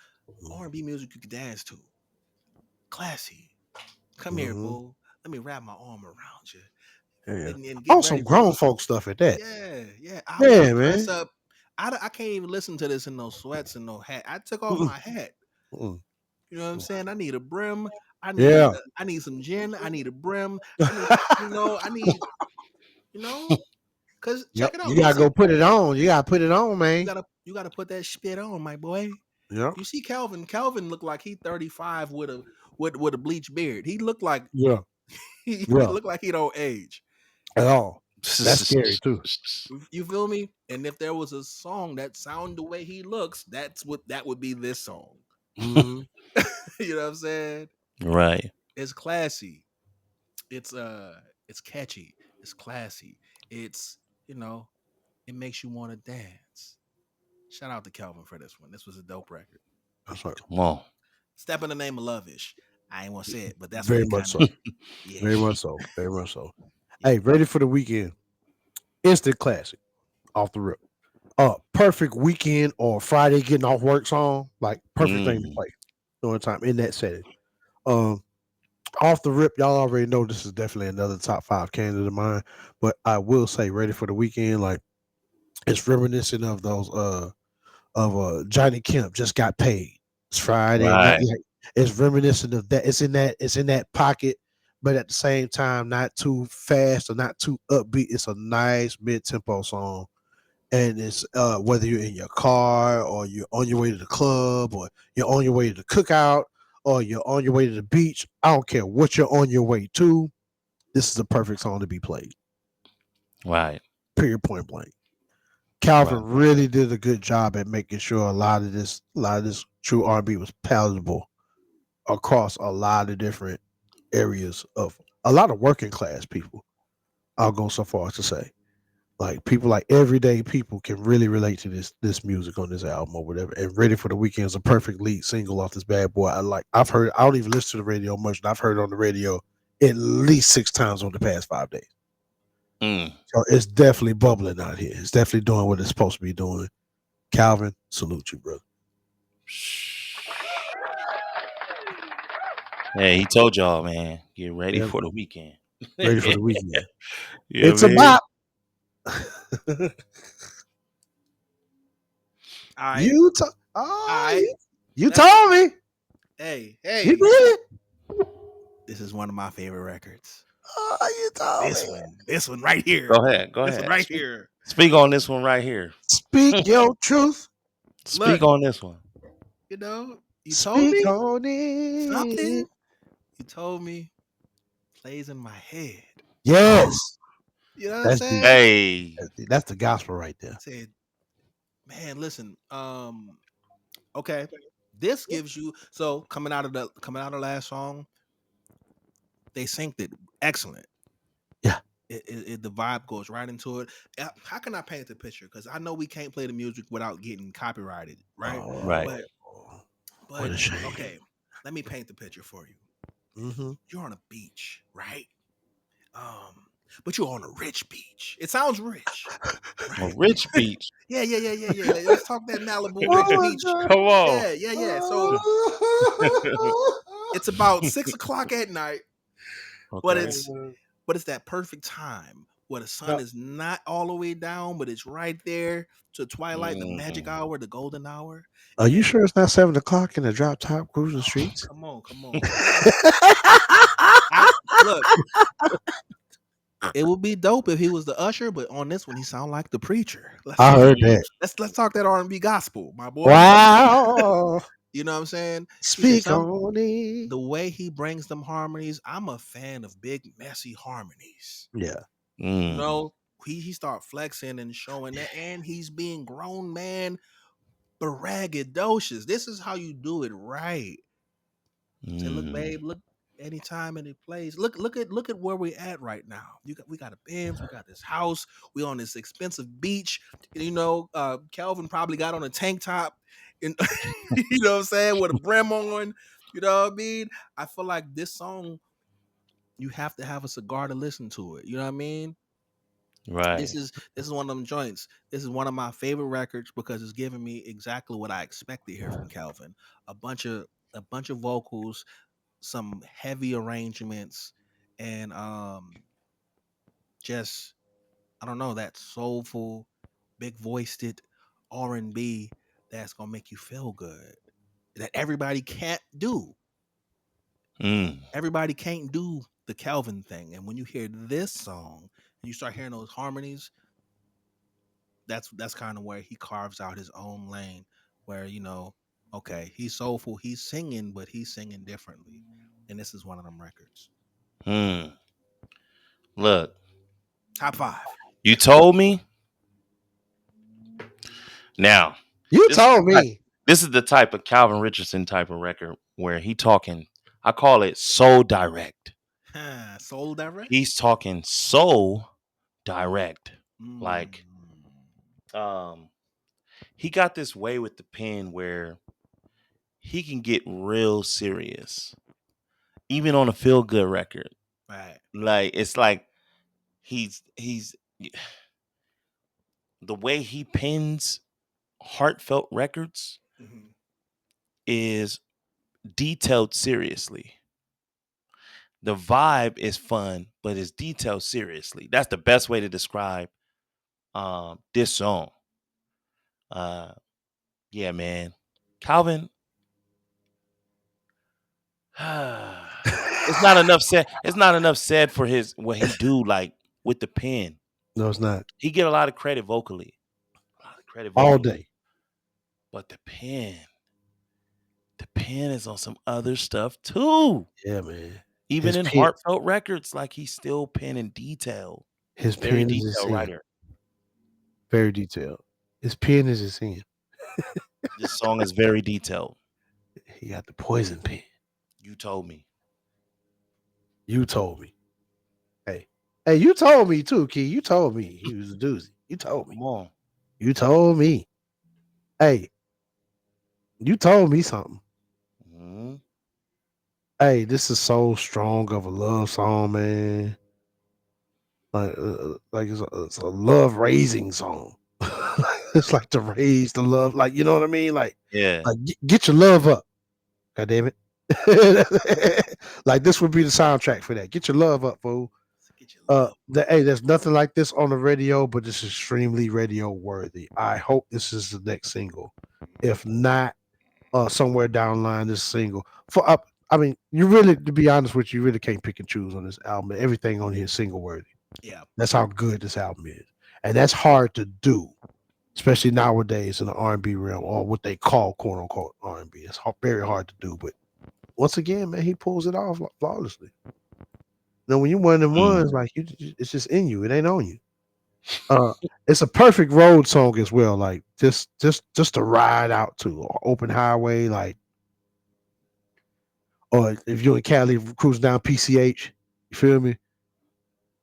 R&B music you can dance to. Classy. Come here, Mm-hmm. boo. Let me wrap my arm around you Yeah. and get On ready some for grown this. folk stuff at that. Yeah, yeah. I want to Yeah, dress man. up. I can't even listen to this in no sweats and no hat. I took off Mm-mm. my hat. Mm-mm. You know what I'm saying? I need a brim. Yeah. I need some gin. I need a brim. I need I need you know cuz Yep. check it You out. You gotta see go put it on. You gotta put it on, man. you got to put that spit on, my boy. Yeah. You see Calvin. Calvin looked like he 35 with a bleached beard. He looked like Yeah. he Yeah. looked like he don't age. At all. That's scary too. You feel me? And if there was a song that sound the way he looks, that would be this song. Mm-hmm. You know what I'm saying? Right. It's classy. It's it's catchy. It's classy. It's you know, it makes you want to dance. Shout out to Calvin for this one. This was a dope record. That's right. Come on. Step in the Name of Love-ish. I ain't want to say it, but that's what Very it much kind of so. yeah. Very much so. Very much so. Yeah. Hey, ready for the weekend? Instant classic. Off the rip. Perfect weekend or Friday getting off work song. Like perfect thing to Mm. play during time in that setting. Um, off the rip, y'all already know this is definitely another top 5 candidate of mine. But I will say, ready for the weekend, like it's reminiscent of those Johnny Kemp just got paid. It's Friday night. Right. Like, it's reminiscent of that. It's in that pocket, but at the same time, not too fast or not too upbeat. It's a nice mid tempo song. And it's whether you're in your car or you're on your way to the club or you're on your way to the cookout or you're on your way to the beach. I don't care what you're on your way to. This is a perfect song to be played. Right. Period. Point blank. Calvin Right. really did a good job at making sure a lot of this true R&B was palatable across a lot of different areas of a lot of working class people. I'll go so far as to say, like people like everyday people can really relate to this music on this album or whatever. And Ready for the Weekend is a perfect lead single off this bad boy. I've heard. I don't even listen to the radio much, and I've heard it on the radio at least 6 times over the past 5 days. Mm. So it's definitely bubbling out here. It's definitely doing what it's supposed to be doing. Calvin, salute you, brother. Hey, he told y'all, man, get ready Yeah, for the weekend. ready for the weekend. You know It's what I a mean? bop. All right. you, All right. you Let's told me. hey, You hey. did. This is one of my favorite records. Oh, you told This me. one. This one right here. Go ahead. Go This one ahead. right here. Speak on this one right here. Speak your truth. Speak Look, on this one. you know, you told Speak me on it. something. You told me plays in my head. Yes. You know what I'm That's deep. saying? Hey. That's the gospel right there. Said, man, listen. Okay, this gives you so coming out of the last song, they synced it excellent. Yeah. The vibe goes right into it. How can I paint the picture? Because I know we can't play the music without getting copyrighted, right? Right. Oh, But what a shame. okay, let me paint the picture for you. Mm-hmm. You're on a beach, right? But you're on a rich beach. It sounds rich, A right? rich beach. Yeah. Let's talk that Malibu rich Oh beach. my Come on. Yeah. So it's about 6 o'clock at night, but Okay. it's that perfect time where the sun is not all the way down, but it's right there to twilight, the magic Mm. hour, the golden hour. Are you And sure it's not 7 o'clock in the drop top cruising streets? come on. I look. It would be dope if he was the usher, but on this one he sound like the preacher. I heard Mm. that. Let's talk that R&B gospel, my boy. Wow. You know what I'm saying? He said Speak some on it. the way he brings them harmonies. I'm a fan of big messy harmonies. Yeah. You Mm. know, he start flexing and showing that, and he's being grown man braggadocious. This is how you do it right. Say, look, Mm. babe, look anytime, any place. Look at where we're at right now. We got a Benz, we got this house, we on this expensive beach. You know, Kelvin probably got on a tank top, and you know what I'm saying, with a brim on. You know what I mean? I feel like this song, you have to have a cigar to listen to it. You know what I mean? Right. This is one of them joints. This is one of my favorite records because it's giving me exactly what I expect to hear from Calvin. A bunch of a bunch of vocals, some heavy arrangements, and just I don't know, that soulful, big voiced R&B that's gonna make you feel good. That everybody can't do. Mm. Everybody can't do the Calvin thing. And when you hear this song and you start hearing those harmonies, that's kind of where he carves out his own lane. Where okay, he's soulful, he's singing, but he's singing differently. And this is one of them records. Mm. Look, Top five. you told me. Now, You this is told the type, me. this is the type of Calvin Richardson type of record where he talking. I call it so direct. Soul Direct. He's talking so direct. Mm. Like, um, he got this way with the pen where he can get real serious, even on a feel good record. Right. Like it's like he's the way he pens heartfelt records Mm-hmm. is detailed seriously. The vibe is fun, but it's detailed seriously. That's the best way to describe this song. Uh yeah, man. Calvin, it's not enough said for his what he do like with the pen. No, it's not. He get a lot of credit vocally. A lot of credit All vocally. day. But the pen is on some other stuff too. Yeah, man. Even His in pen, heartfelt records, like he's still penning detail. his Very pen is his detailed sin. writer. Very detailed. His pen is his sin. This song is very detailed. He got the poison pen. You told me. You told me. Hey, you told me too, Key. You told me he was a doozy. You told me. Come on. You told me. Hey, you told me something. Mhm. Hey, this is so strong of a love song, man. Like it's a love raising song. It's like to raise the love, like you know what I mean. Yeah. Like get your love up. God damn it! Like this would be the soundtrack for that. Get your love up, fool. Get your love. Hey, there's nothing like this on the radio, but it's extremely radio worthy. I hope this is the next single. If not, somewhere down the line, this single. I I mean, you really, to be honest with you, you really can't pick and choose on this album. Everything on here is single worthy. Yeah. That's how good this album is, and that's hard to do, especially nowadays in the R&B realm, or what they call quote unquote R&B. It's very hard to do, but once again, man, he pulls it off flawlessly. Now, when you one of them ones, Mm. like it's just in you. It ain't on you. Uh, it's a perfect road song as well. Like just to ride out to or open highway, like, or if you're in Cali cruising down PCH, you feel me?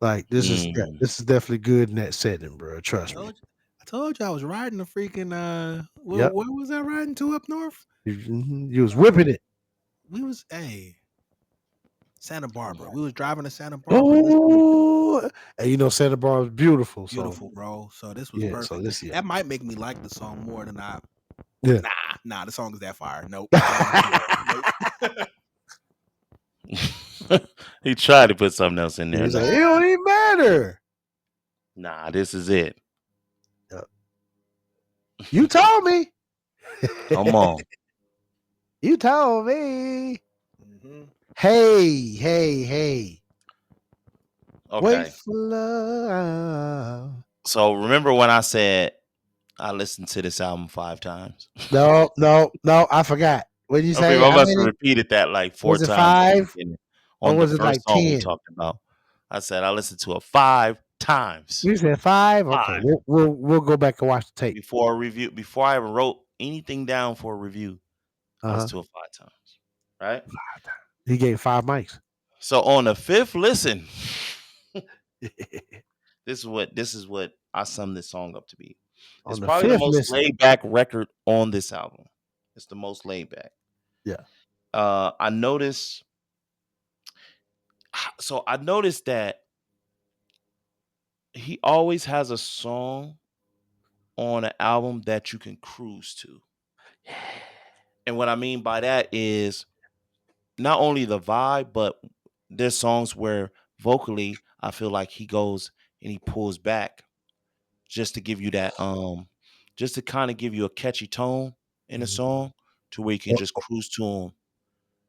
Like Mm. this is definitely good in that setting, bro. I Trust me. told you. I told you I was riding a freaking Yep, where was I riding to up north? you was whipping it. We was Santa Barbara. We was driving to Santa Barbara. Oh, and you know Santa Barbara's beautiful, so Beautiful, bro. So this was yeah, so perfect. this yeah, That might make me like the song more than I. yeah. Nah. The song is that fire. Nope. The song is too low. Nope. He tried to put something else in there. He's like, Nah, it don't even matter. nah, this is it. Yep. You told me. Come on. You told me. Mhm. Hey. Wait Okay. for love. So remember when I said I listened to this album 5 times? No. I forgot. What did you I mean, say? I How must have many? repeated that like four Was it times at the 5 beginning or on the was it first like song we 10? talked about. I said I listened to it 5 times. You said 5. Okay, 5 we'll go back and watch the tape. before a review. Before I even wrote anything down for a review, I Uh listened to it 5 times. Right. huh. He gave 5 mics. So on the fifth listen, this is what I sum this song up to be. It's On the probably the fifth most listen. laid back record on this album. It's the most laid back. Yeah. I noticed. So I noticed that he always has a song on an album that you can cruise to. And what I mean by that is not only the vibe, but there's songs where vocally I feel like he goes and he pulls back just to give you that just to kind of give you a catchy tone in a Mhm. song to where you can Or, just cruise to them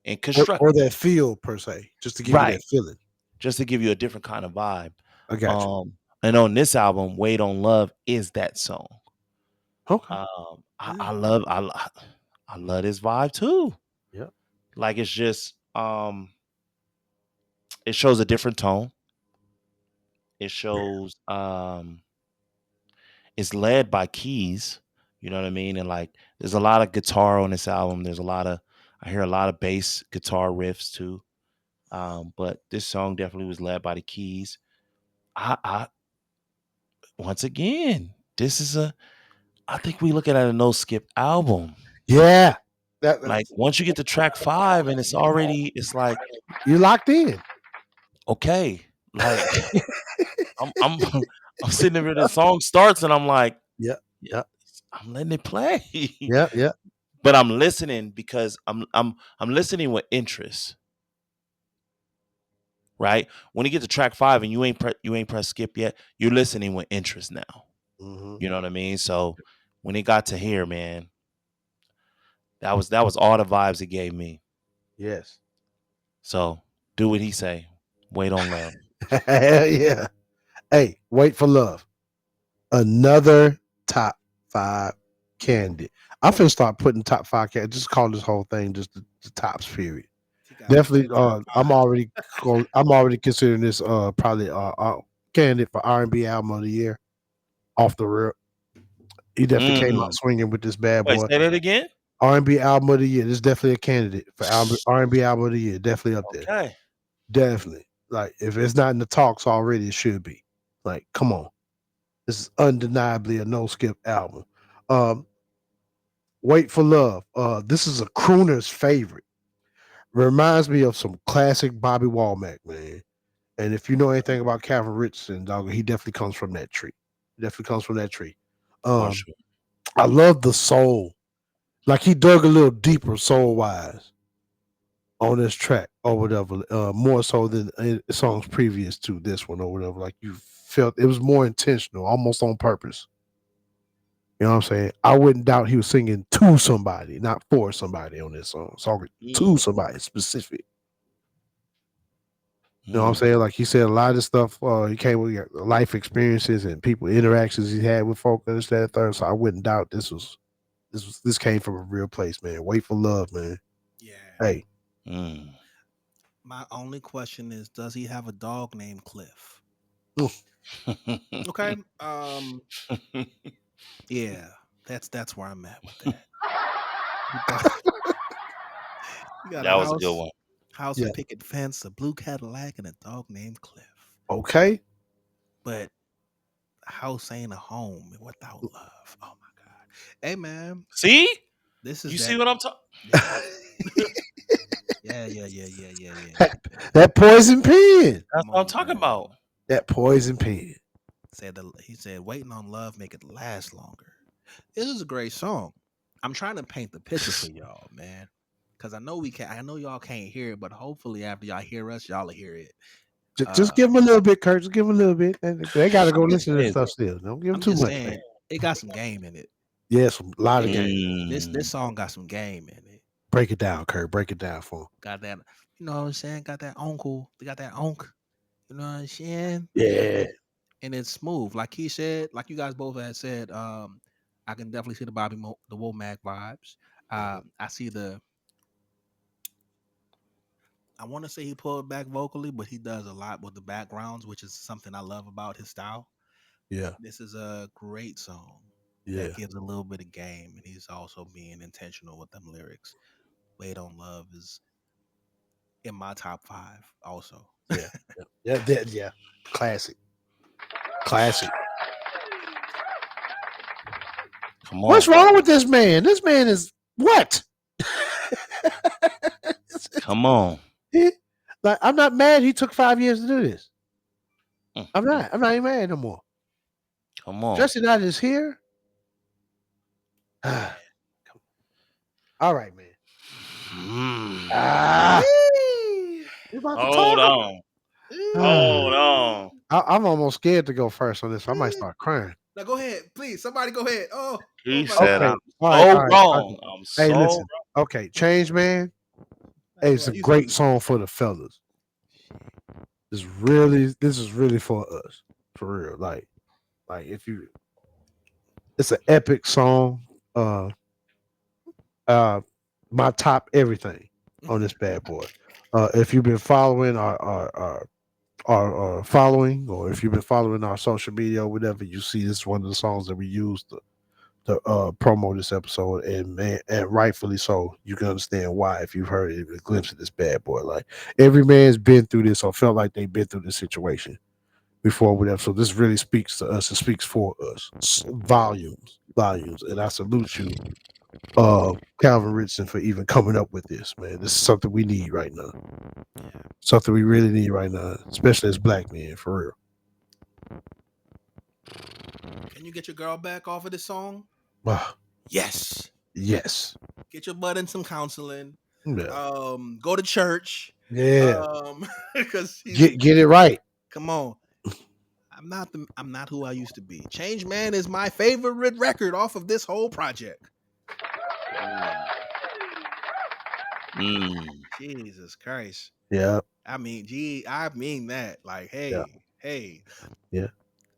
and or, construct or that feel per se, just to give you that right, feeling. just to give you a different kind of vibe. I got you. And on this album, Wait on Love is that song. Okay. I love this vibe too. Yeah. Like it's just it shows a different tone. It Yeah. shows it's led by keys, you know what I mean? And like there's a lot of guitar on this album. There's a lot of I hear a lot of bass guitar riffs too. But this song definitely was led by the keys. I once again, this is a I think we looking at a no skip album. Yeah. Like once you get to track 5 and it's like, You locked in. okay, like I'm I'm sitting there the song starts and I'm like, Yeah. yeah, Yeah. I'm letting it play. Yeah. But I'm listening because I'm listening with interest, right? When you get to track 5 and you ain't press skip yet, you're listening with interest now. Hmm. You know what I mean? So when it got to here, man, that was all the vibes it gave me. Yes. So do what he say. Wait on love. Hell yeah. Hey, wait for love. Another top 5 candidate. I'm finna start putting top 5 candidates. Just call this whole thing just the tops period. He got me Definitely. saying top five. I'm already considering this probably candidate for R&B album of the year. Off the rip, he definitely came out Mm. swinging with this bad Wait, boy. say that again? R&B album of the year. This is definitely a candidate for R&B album of the year. Definitely up there. Okay. Definitely. Like if it's not in the talks already, it should be. Like, come on. This is undeniably a no skip album. Um, Wait for Love. This is a crooner's favorite. Reminds me of some classic Bobby Womack, man. And if you know anything about Calvin Richardson, dog, he definitely comes from that tree. Definitely comes from that tree. For Um, sure. I love the soul. Like he dug a little deeper soul wise on this track or whatever. More so than songs previous to this one or whatever. Like you felt it was more intentional, almost on purpose. You know what I'm saying? I wouldn't doubt he was singing to somebody, not for somebody on this song. Song to Mm, somebody specific. You know what I'm mm. saying? Like he said, a lot of this stuff he came with life experiences and people interactions he had with folk and this, that, and third. So I wouldn't doubt this came from a real place, man. Wait for love, man. Yeah. Hey, Mm. My only question is, does he have a dog named Cliff? oof, Okay. Yeah, that's where I'm at with that. He does. He got a That was a good one. house, a yeah, picket fence, a blue Cadillac, and a dog named Cliff. okay. But a house ain't a home without love. Oh my God. Hey man, See? this is You see that. what I'm talking? Yeah. Yeah. That poison pen. That's Come what I'm on, talking about. man. That poison pen. He said, waiting on love make it last longer. This is a great song. I'm trying to paint the picture for y'all, man. Cause I know y'all can't hear it, but hopefully after y'all hear us, y'all will hear it. Just give him a little bit, Kurt. Just give him a little bit. They got to go I'm just listen to this Crazy. stuff still. Don't give him I'm too just much, man. saying it got some game in it. Yes, a lot of game. This Mm. song got some game in it. Break it down, Kurt. Break it down for him. Got that, you know what I'm saying? Got that uncle. They got that unk. You know what I'm saying? Yeah, And it's smooth. Like he said, like you guys both had said, I can definitely see the Womack vibes. I see I want to say he pulled back vocally, but he does a lot with the backgrounds, which is something I love about his style. yeah, This is a great song that yeah, gives a little bit of game, and he's also being intentional with them lyrics. Wait on Love is in my top 5 also. yeah, yeah. Classic, classic. Come What's on. wrong with this man? This man is what? Come on. He- like I'm not mad. He took 5 years to do this. Mm, I'm mm. not. I'm not even mad no more. Come on. Especially now that it's here. Yeah. All right, man. Mm. Ah, Eee. we about to Hold talk. on. Ah, Hold on. I'm almost scared to go first on this. I might start crying. Now go ahead, please. Somebody go ahead. Oh He my said, Okay. I'm God. All right. so All right. wrong. Okay. I'm Hey, so listen. Okay. Change, man. Hey, it's a You said great song for the fellas. This is really for us. For real. Like if you it's an epic song. Uh uh my top everything on this bad boy. If you've been following our following, or if you've been following our social media or whatever, you see this is one of the songs that we used to promo this episode, and man, and rightfully so. You can understand why if you've heard a glimpse of this bad boy. Like every man's been through this or felt like they've been through this situation before, whatever. So this really speaks to us. It speaks for us. Volumes, volumes, and I salute you, Calvin Richardson, for even coming up with this. Man, this is something we need right now. Something we really need right now, especially as black men, for real. Can you get your girl back off of this song? Ah, Yes. yes. Get your butt in some counseling. Yeah. Go to church. Yeah. Because Get it right. come on. I'm not who I used to be. Change Man is my favorite record off of this whole project. Mm. Jesus Christ. Yeah. I mean that. Like, Yeah. hey. Yeah.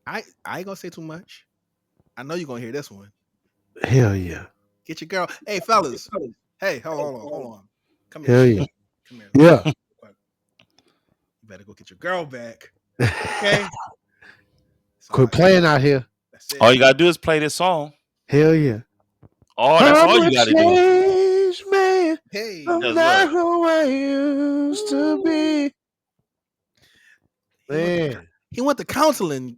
I ain't gonna say too much. I know you're gonna hear this one. Hell yeah. Get your girl. Hey, fellas. Hey, hold on. Come here. Hell yeah. Come here. Yeah. You better go get your girl back. Okay. That's all Quit I got. playing out here. That's All it. you gotta do is play this song. Hell yeah. Oh, that's I'm all a you gotta do. changed man. Hey. I'm Cause look, not who I used to be. He went to Man. he went to counseling.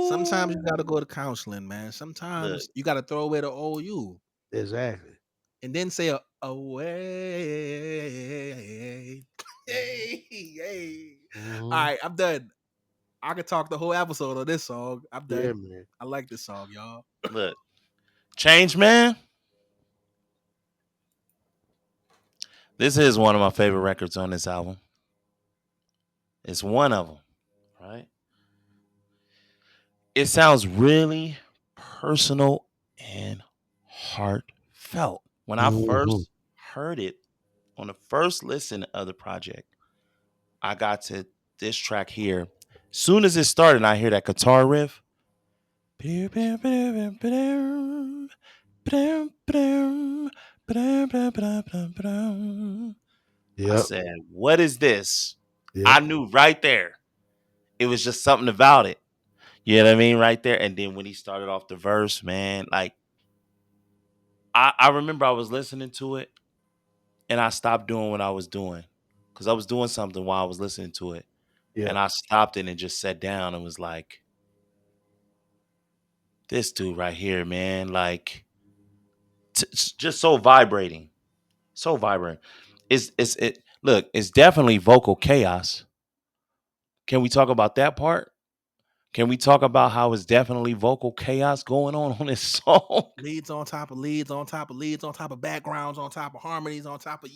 Sometimes you woo. gotta go to counseling, man. Look, Sometimes you gotta throw away the old you Exactly. and then say away. Hey. All Mhm. right, I'm done. I could talk the whole episode on this song. I'm Yeah, done. man. I like this song, y'all. look. Change Man. This is one of my favorite records on this album. It's one of them, right? It sounds really personal and heartfelt. When I Mm-hmm. first heard it on the first listen of the project, I got to this track here. Soon as it started, I hear that guitar riff. I Yep. said, "What is this?" Yep. I knew right there. It was just something about it. You know what I mean? Right there. And then when he started off the verse, man, like I remember I was listening to it and I stopped doing what I was doing. Because I was doing something while I was listening to it. And Yep. I stopped it and just sat down and was like, this dude right here, man, like just so vibrating. So vibrant. It look, it's definitely vocal chaos. Can we talk about that part? Can we talk about how it's definitely vocal chaos going on this song? Leads on top of leads on top of leads on top of backgrounds on top of harmonies on top of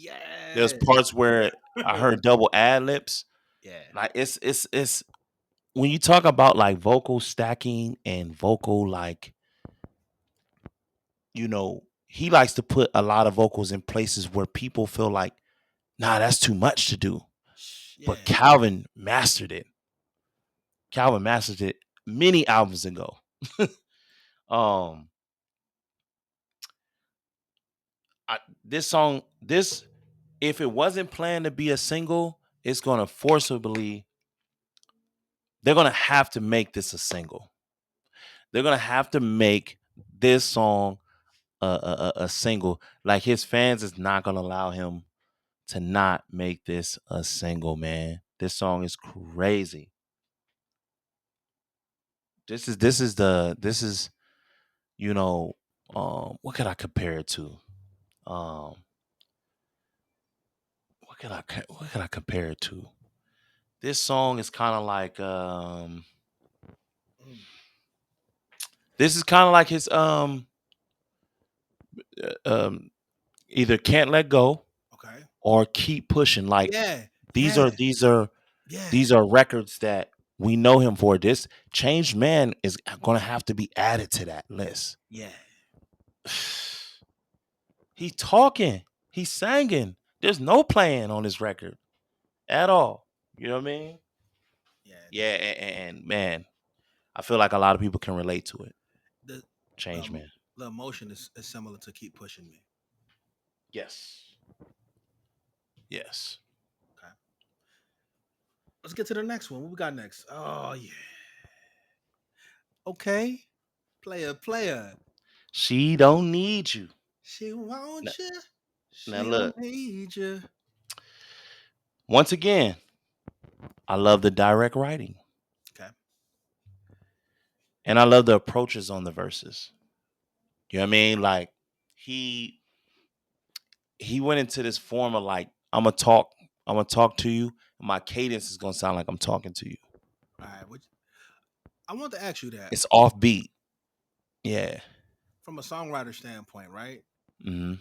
There's yes. parts where I heard double ad libs. Yeah. Like it's when you talk about like vocal stacking and vocal like, he likes to put a lot of vocals in places where people feel like, nah, that's too much to do. But Yeah. Calvin mastered it many albums ago. um this song, this if it wasn't planned to be a single, it's gonna forcibly they're gonna have to make this a single. They're gonna have to make this song a single. Like his fans is not gonna allow him to not make this a single, man. This song is crazy. This is you know what could I compare it to? Um what could I compare it to? This song is kind of like Mm, this is kind of like his either Can't Let Go okay. or Keep Pushing. Like Yeah. these Yeah. are these are Yeah. these are records that we know him for. This Changed Man is going to have to be added to that list. Yeah. He's talking, he's singing. There's no playing on this record at all. You know what I mean? Yeah. Yeah, and man, I feel like a lot of people can relate to it. The Change Man. the emotion is similar to keep pushing me. Yes. Yes. Okay. Let's get to the next one. What we got next? Oh yeah. Okay. Player. She don't need you. She Now, wants you. now She look, don't need you. once again, I love the direct writing. Okay. And I love the approaches on the verses. You know what I mean? Like he he went into this form of like, I'm gonna talk to you. My cadence is gonna sound like I'm talking to you. All right. I want to ask you that It's offbeat. Yeah. from a songwriter standpoint, right? Mm-hmm.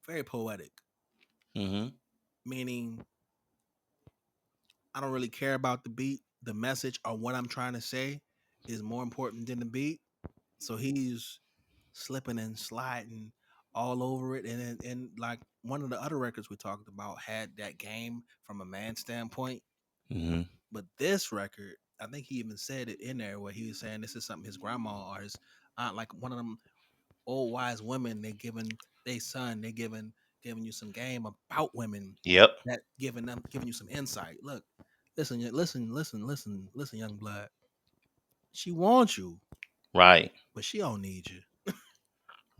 Very poetic. Mm-hmm. Meaning I don't really care about the beat, the message, or what I'm trying to say is more important than the beat. So he's slipping and sliding all over it, and like one of the other records we talked about had that game from a man standpoint, Mm-hmm. but this record, I think he even said it in there where he was saying this is something his grandma or his aunt, like one of them old wise women, they giving they son, they giving you some game about women, Yep. that giving you some insight. Look, listen, young blood. She wants you, Right. but she don't need you.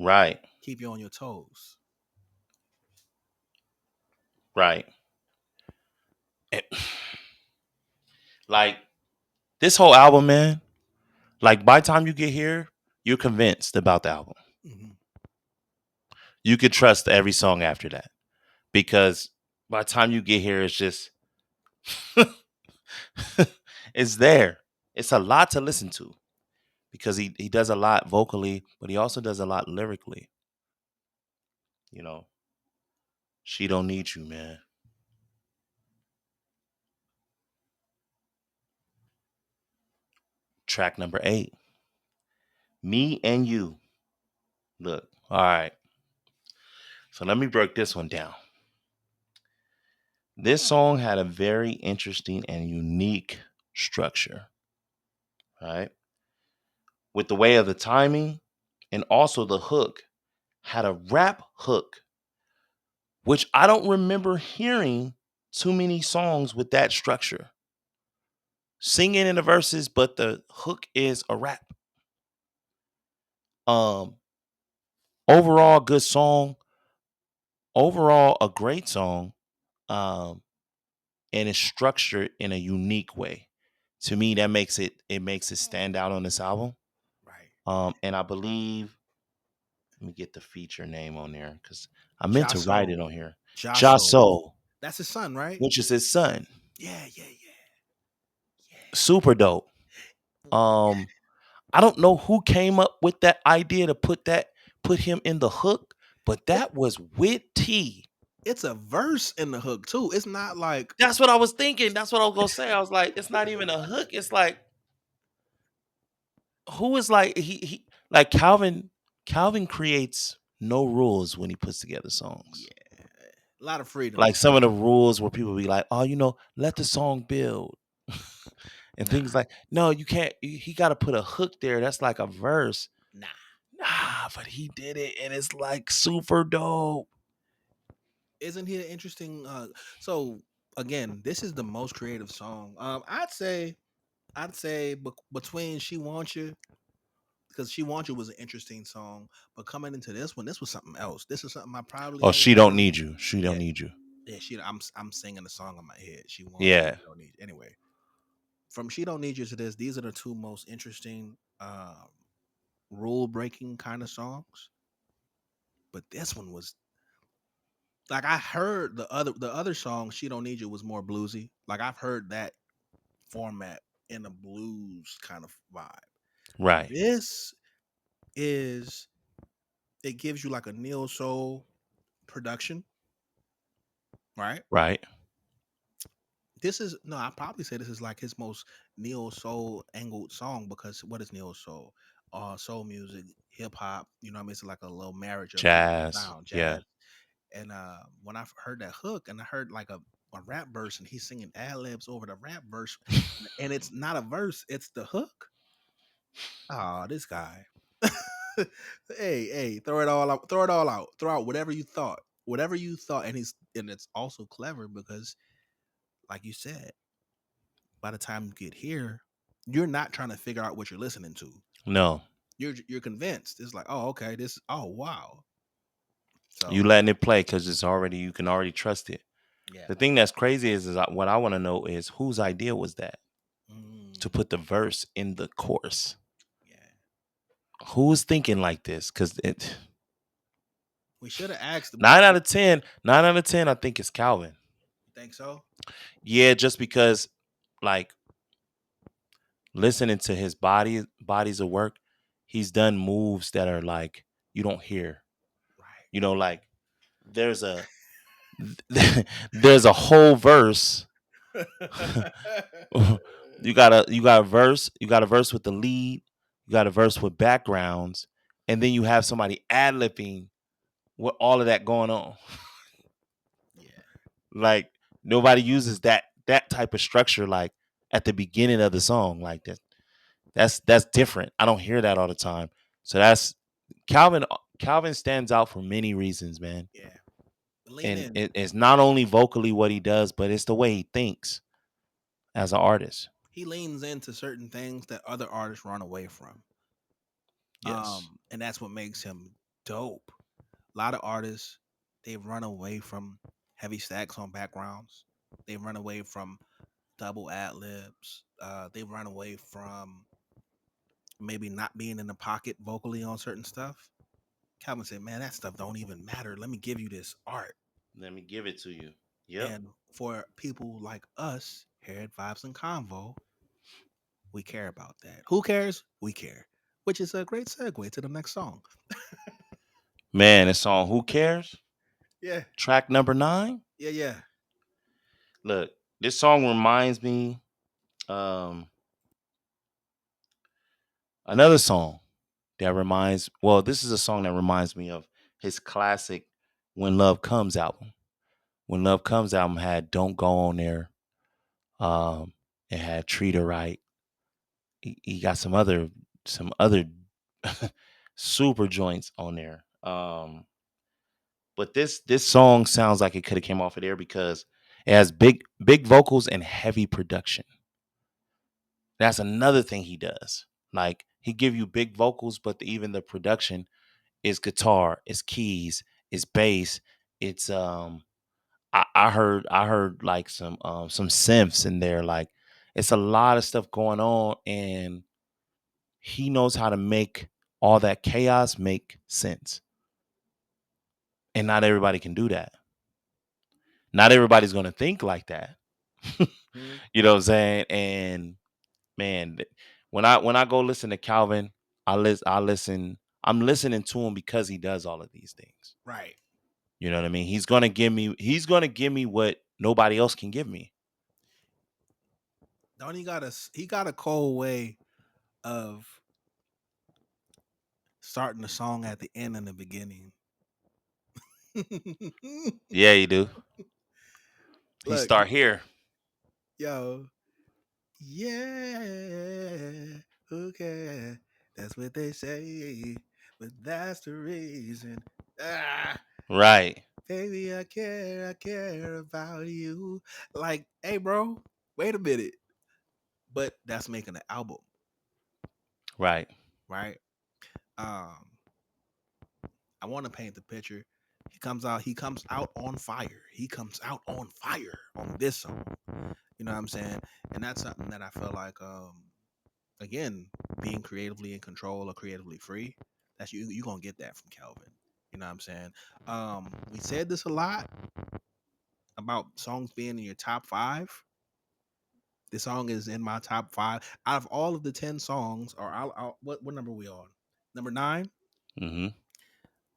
Right. Keep you on your toes. Right. And, like this whole album, man, like by the time you get here, you're convinced about the album. Mm-hmm. You could trust every song after that. Because by the time you get here, it's just it's there. It's a lot to listen to because he does a lot vocally, but he also does a lot lyrically. You know, she don't need you, man. Track number 8, Me and You. Look, all right. So let me break this one down. This song had a very interesting and unique structure, right? With the way of the timing and also the hook had a rap hook, which I don't remember hearing too many songs with that structure. Singing in the verses, but the hook is a rap. Um, Overall, good song. Overall, a great song. Um, and it's structured in a unique way. To me, that makes it stand out on this album. Right. And I believe, let me get the feature name on there because I meant to write it Jaso. on here. Jaso. Jaso, That's his son, right? which is his son. Yeah, yeah, Super dope. Um, I don't know who came up with that idea to put him in the hook, but yeah. that was witty. It's a verse in the hook too. It's not like That's what I was thinking. That's what I was gonna say. I was like, it's not even a hook. It's like, who is like he like Calvin. Calvin creates no rules when he puts together songs. yeah, a lot of freedom. Like some of the rules where people be like, oh, let the song build. And Nah, things like, no, you can't. He got to put a hook there. That's like a verse. nah. Nah, but he did it, and it's like super dope. Isn't he an interesting? So again, this is the most creative song. I'd say between "She Wants You," because "She Wants You" was an interesting song, but coming into this was something else. This is something I probably Oh, ain't she don't heard. need you. She Yeah, don't need you. yeah. I'm singing the song in my head. "She Wants You," Yeah, "She Don't Need You." Anyway, from "She Don't Need You" to this, these are the two most interesting, rule breaking kind of songs. But this one was like I heard the other song "She Don't Need You" was more bluesy. Like I've heard that format in a blues kind of vibe. right, This is it gives you like a neo soul production, right? right, This is no, I probably say this is like his most neo soul angled song because what is neo soul? Soul music, hip hop. You know what I mean? It's like a little marriage of different jazz. sound, Yeah, jazz. And when I heard that hook and I heard like a rap verse and he's singing ad libs over the rap verse, and it's not a verse, it's the hook. Oh, this guy. Hey, throw it all out. Throw it all out. Throw out whatever you thought. Whatever you thought. And it's also clever because, like you said, by the time you get here, you're not trying to figure out what you're listening to. no, You're convinced. It's like, oh, okay, oh wow. you So letting it play because you can already trust it. yeah. The thing that's crazy is what I want to know is whose idea was that Mm, to put the verse in the chorus. yeah. Who was thinking like this? Because it We should have asked him. 9 out of 10, I think it's Calvin. You think so? Yeah, just because like listening to his bodies of work, he's done moves that are like you don't hear. Like there's a there's a whole verse. You got a verse with the lead, you got a verse with backgrounds, and then you have somebody ad-libbing with all of that going on. Yeah. Like nobody uses that type of structure like at the beginning of the song like that. That's different. I don't hear that all the time. So that's Calvin. Calvin stands out for many reasons, man. Yeah. Lean And in. it's not only vocally what he does, but it's the way he thinks as an artist. He leans into certain things that other artists run away from. Yes. And that's what makes him dope. A lot of artists, they've run away from heavy stacks on backgrounds. They've run away from double ad libs. They've run away from maybe not being in the pocket vocally on certain stuff. Calvin said, "Man, that stuff don't even matter. Let me give you this art." Let me give it to you. Yep. And for people like us here at Vibes and Convo, we care about that. Who cares? We care. Which is a great segue to the next song. Man, it's on Who Cares? Yeah, Track number 9. yeah, yeah. Look, this song reminds me um another song that reminds. Well, this is a song that reminds me of his classic "When Love Comes" album. When Love Comes album had "Don't Go" on there. Um, it had "Treat Her Right." He got some other super joints on there. But this song sounds like it could have came off of there because it has big vocals and heavy production. That's another thing he does. Like he give you big vocals, but even the production is guitar, it's keys, it's bass, it's I heard like some synths in there. Like it's a lot of stuff going on, and he knows how to make all that chaos make sense. And not everybody can do that. Not everybody's gonna think like that. Mhm. You know what I'm saying? And man, when I go listen to Calvin, I listen. I'm listening to him because he does all of these things. Right. You know what I mean? He's gonna give me what nobody else can give me. Don't he got a cold way of starting the song at the end and the beginning. Yeah, you do. He Look, start here. yo, yeah, okay, that's what they say, but that's the reason. Ah, Right. baby, I care about you. Like, hey, bro, wait a minute, but that's making an album, Right. right? Um, I want to paint the picture. He comes out on fire. He comes out on fire on this song. You know what I'm saying? And that's something that I feel like again, being creatively in control or creatively free, that's you gonna get that from Calvin. You know what I'm saying? We said this a lot about songs being in your top five. This song is in my top five. Out of all of the 10 songs, or what number are we on? Number 9? Mm-hmm.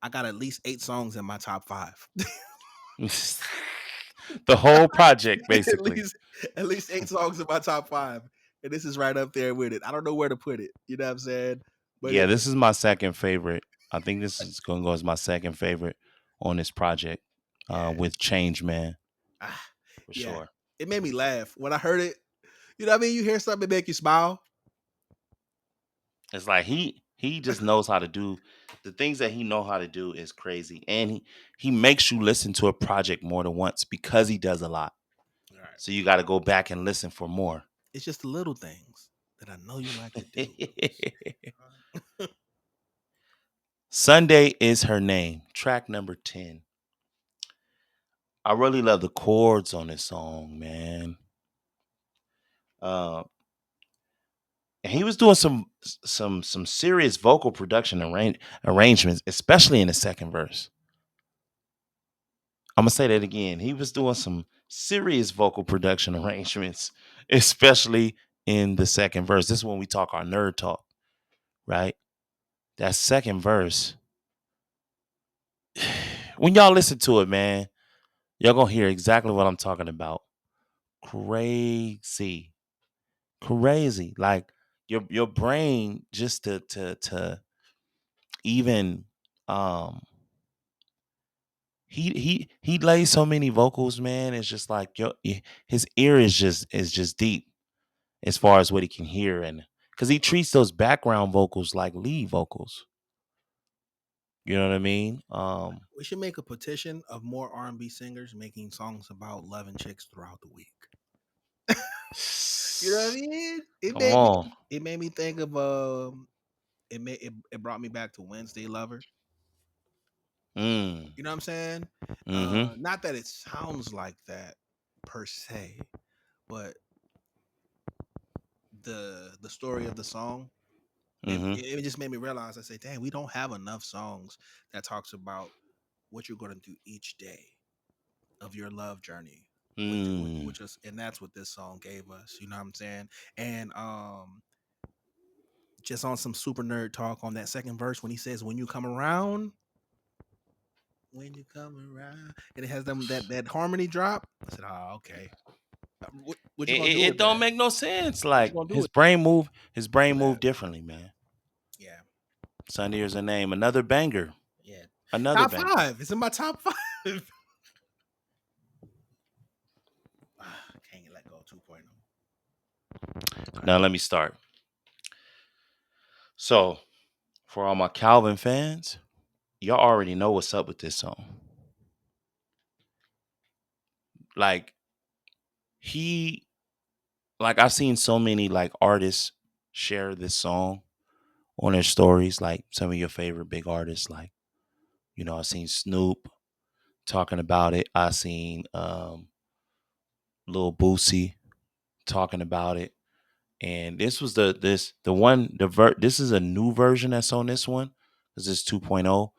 I got at least 8 songs in my top five. The whole project, at basically. least at least 8 songs in my top five. And this is right up there with it. I don't know where to put it. You know what I'm saying? But Yeah, this is my second favorite. I think this is going to go as my second favorite on this project, yeah. with Change Man Ah, for yeah. sure. It made me laugh. When I heard it, you know what I mean? You hear something that make you smile. It's like he just knows how to do the things that he know how to do is crazy, and he makes you listen to a project more than once because he does a lot. All right. So you got to go back and listen for more. It's just the little things that I know you like to do. Sunday is her name. Track number 10. I really love the chords on this song, man. Uh, and he was doing some serious vocal production arrangements, especially in the second verse. I'm gonna say that again. He was doing some serious vocal production arrangements, especially in the second verse. This is when we talk our nerd talk, right? That second verse. When y'all listen to it, man, y'all gonna hear exactly what I'm talking about. Crazy, crazy. Like your brain just to even um he lays so many vocals, man. It's just like his ear is just deep as far as what he can hear, and because he treats those background vocals like lead vocals. You know what I mean? We should make a petition of more R&B singers making songs about loving chicks throughout the week. You know what I mean? It Come made me on. it made me think of it brought me back to Wednesday Lover. Mm. You know what I'm saying? Mm-hmm. Not that it sounds like that per se, but the story of the song, Mm-hmm. it just made me realize. I say, dang, we don't have enough songs that talks about what you're going to do each day of your love journey. Mm. Which is, and that's what this song gave us. You know what I'm saying? And just on some super nerd talk on that second verse when he says, "When you come around, when you come around," and it has them that harmony drop. I said, "Oh, okay. What you It, gonna it, do it with don't that? make no sense. What you Like gonna do his with brain move, his brain that?" move differently, man. Yeah, Sunday is a name. Another banger. Yeah. Another Top banger. 5. It's in my top 5. Can't let go 2.0. Now let me start. So, for all my Calvin fans, y'all already know what's up with this song. Like he like I've seen so many like artists share this song on their stories, like some of your favorite big artists, like, I've seen Snoop talking about it. I seen Lil Boosie talking about it. And this was this is a new version that's on this one because it's 2.0,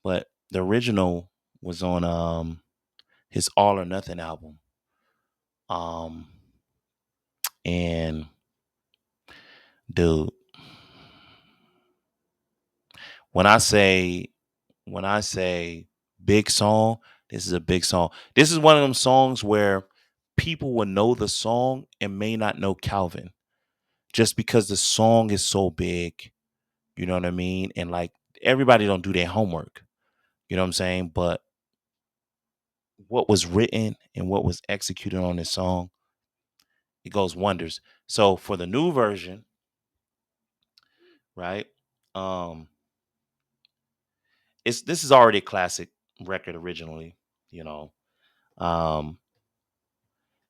but the original was on his All or Nothing album. Um and dude, when I say when I say big song, this is a big song. This is one of them songs where people will know the song and may not know Calvin just because the song is so big. You know what I mean? And like everybody don't do their homework. You know what I'm saying? But what was written and what was executed on this song, it goes wonders. So for the new version, right? Um, this is already a classic record originally, you know. Um,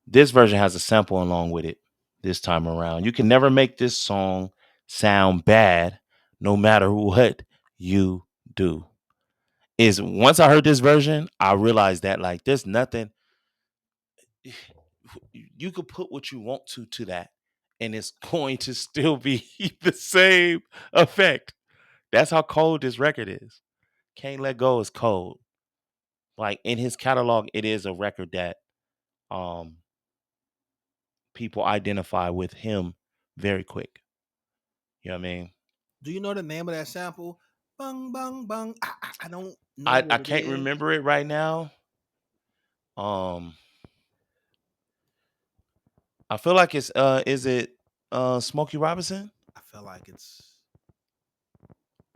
this version has a sample along with it this time around. You can never make this song sound bad no matter what you do. Is once I heard this version, I realized that like there's nothing you could put what you want to that and it's going to still be the same effect. That's how cold this record is. Can't Let Go is cold. Like in his catalog, it is a record that um people identify with him very quick. You know what I mean? Do you know the name of that sample? Bung bung bung. I don't know I what it can't is. remember it right now. Um I feel like it's is it Smokey Robinson? I feel like it's.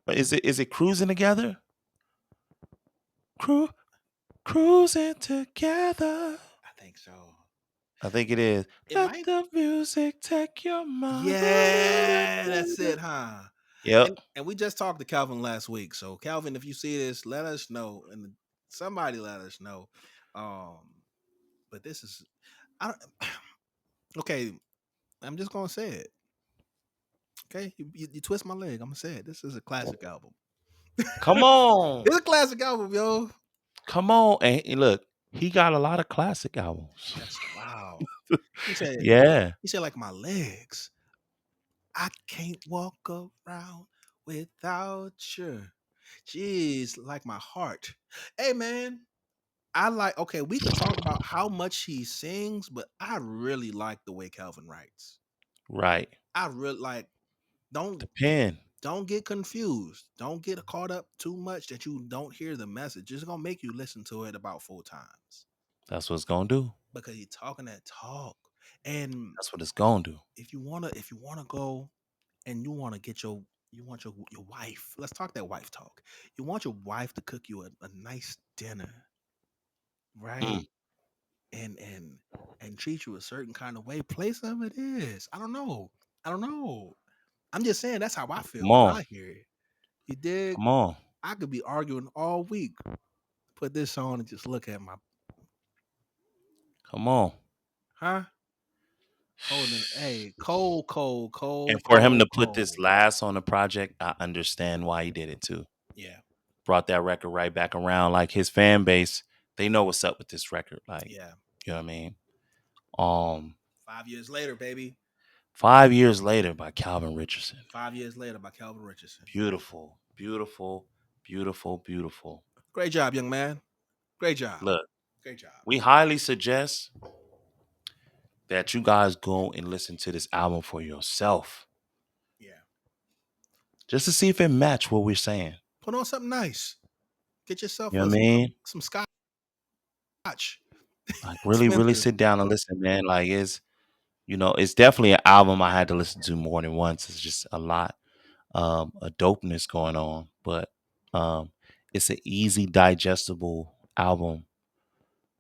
Or is it Cruising Together? Cru- Cruising Together. I think so. I think it is. It Let might. the music take your mind. Yeah, that's it, huh? Yep. And we just talked to Calvin last week. So Calvin, if you see this, let us know, and somebody let us know. Um, but this is, I don't, okay. I'm just gonna say it. Okay, you twist my leg. I'm gonna say it. This is a classic album. Come on. It's a classic album, yo. Come on. And look, he got a lot of classic albums. That's wow. He said, Yeah. like my legs. I can't walk around without you. Jeez, like my heart. Hey man, I like okay, we could talk about how much he sings, but I really like the way Calvin writes. Right. I really like don't The pen. don't get confused. Don't get caught up too much that you don't hear the message. It's gonna make you listen to it about 4 times. That's what it's gonna do. Because he's talking that talk. And That's what it's gonna do. if you wanna go and you want to get you want your wife. Let's talk that wife talk. You want your wife to cook you a nice dinner, Mm, right? And and treat you a certain kind of way. Play some of this. I don't know. I don't know. I'm just saying that's how I feel come when on. I hear it. You dig? Come on. I could be arguing all week. Put this on and just look at my Come on. huh? Holding hey, cold, cold, And cold, for him cold, to put this cold. last on the project, I understand why he did it too. Yeah, Brought that record right back around. Like his fan base, they know what's up with this record. Like, yeah. you know what I mean? Um, 5 years later, baby. 5 years later by Calvin Richardson. 5 years later by Calvin Richardson. Beautiful, beautiful, beautiful, beautiful. Great job, young man. Great job. Look, Great job. we highly suggest that you guys go and listen to this album for yourself, Yeah. just to see if it match what we're saying. Put on something nice. Get yourself You know what I mean? some scotch. Like really, really Expensive. sit down and listen, man. Like it's definitely an album I had to listen to more than once. It's just a lot. a dopeness going on, but um, it's an easy digestible album.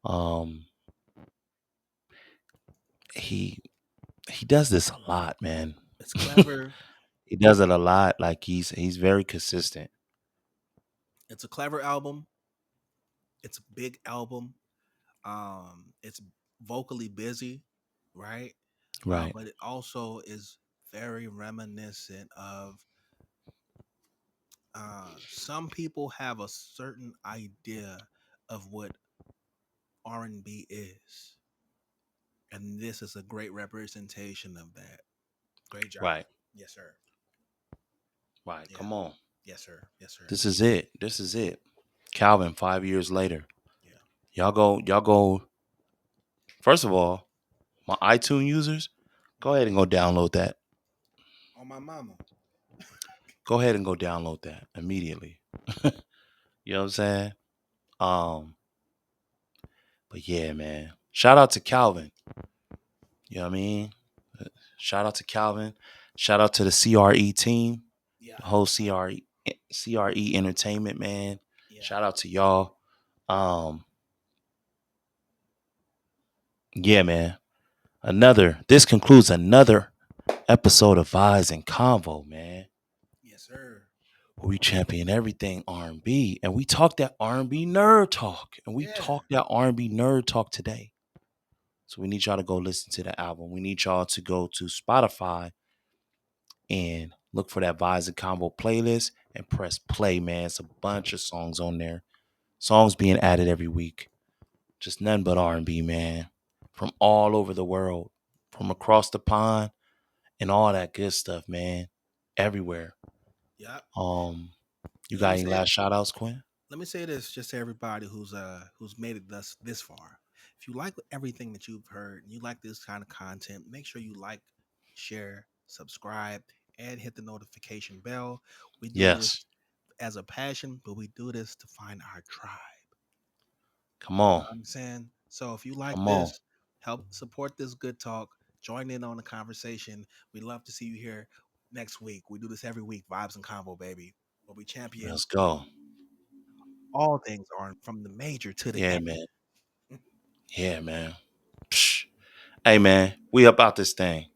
Um, he he does this a lot, man. It's clever. He does it a lot. Like he's very consistent. It's a clever album. It's a big album. It's vocally busy, right? Right, But it also is very reminiscent of some people have a certain idea of what R&B is, and this is a great representation of that. Great job. right, Yes, sir. right. Yeah. Come on, Yes, sir. Yes, sir. this is it. This is it. Calvin, 5 years later, Yeah. y'all go. First of all, my iTunes users, go ahead and go download that. On my mama. Go ahead and go download that immediately. You know what I'm saying? Um, but yeah, man. Shout out to Calvin. You know what I mean? Shout out to Calvin. Shout out to the CRE team, Yeah. the whole CRE Entertainment, man. Yeah. Shout out to y'all. Um, yeah, man. This concludes another episode of Vibes and Convo, man. Yes, sir. Where we champion everything R&B, and we talk that R&B nerd talk, and we Yeah. talk that R&B nerd talk today. So we need y'all to go listen to the album. We need y'all to go to Spotify and look for that Vibes and Combo playlist and press play, man. It's a bunch of songs on there. Songs being added every week. Just nothing but R&B, man. From all over the world, from across the pond and all that good stuff, man. Everywhere. Yeah. Um, you And let got me any say last shout outs, Quinn? let me say this just to everybody who's made it this far. If you like everything that you've heard and you like this kind of content, make sure you like, share, subscribe, and hit the notification bell. We do this Yes. as a passion, but we do this to find our tribe. Come You know on. what I'm saying? So if you like Come on. this, help support this good talk, join in on the conversation. We'd love to see you here next week. We do this every week, Vibes and Convo, baby, where we champion Let's go. all things are from the major to the Yeah, end. man. Yeah, man. Psh. Hey, man. We about this thing.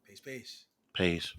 Peace, peace. Peace.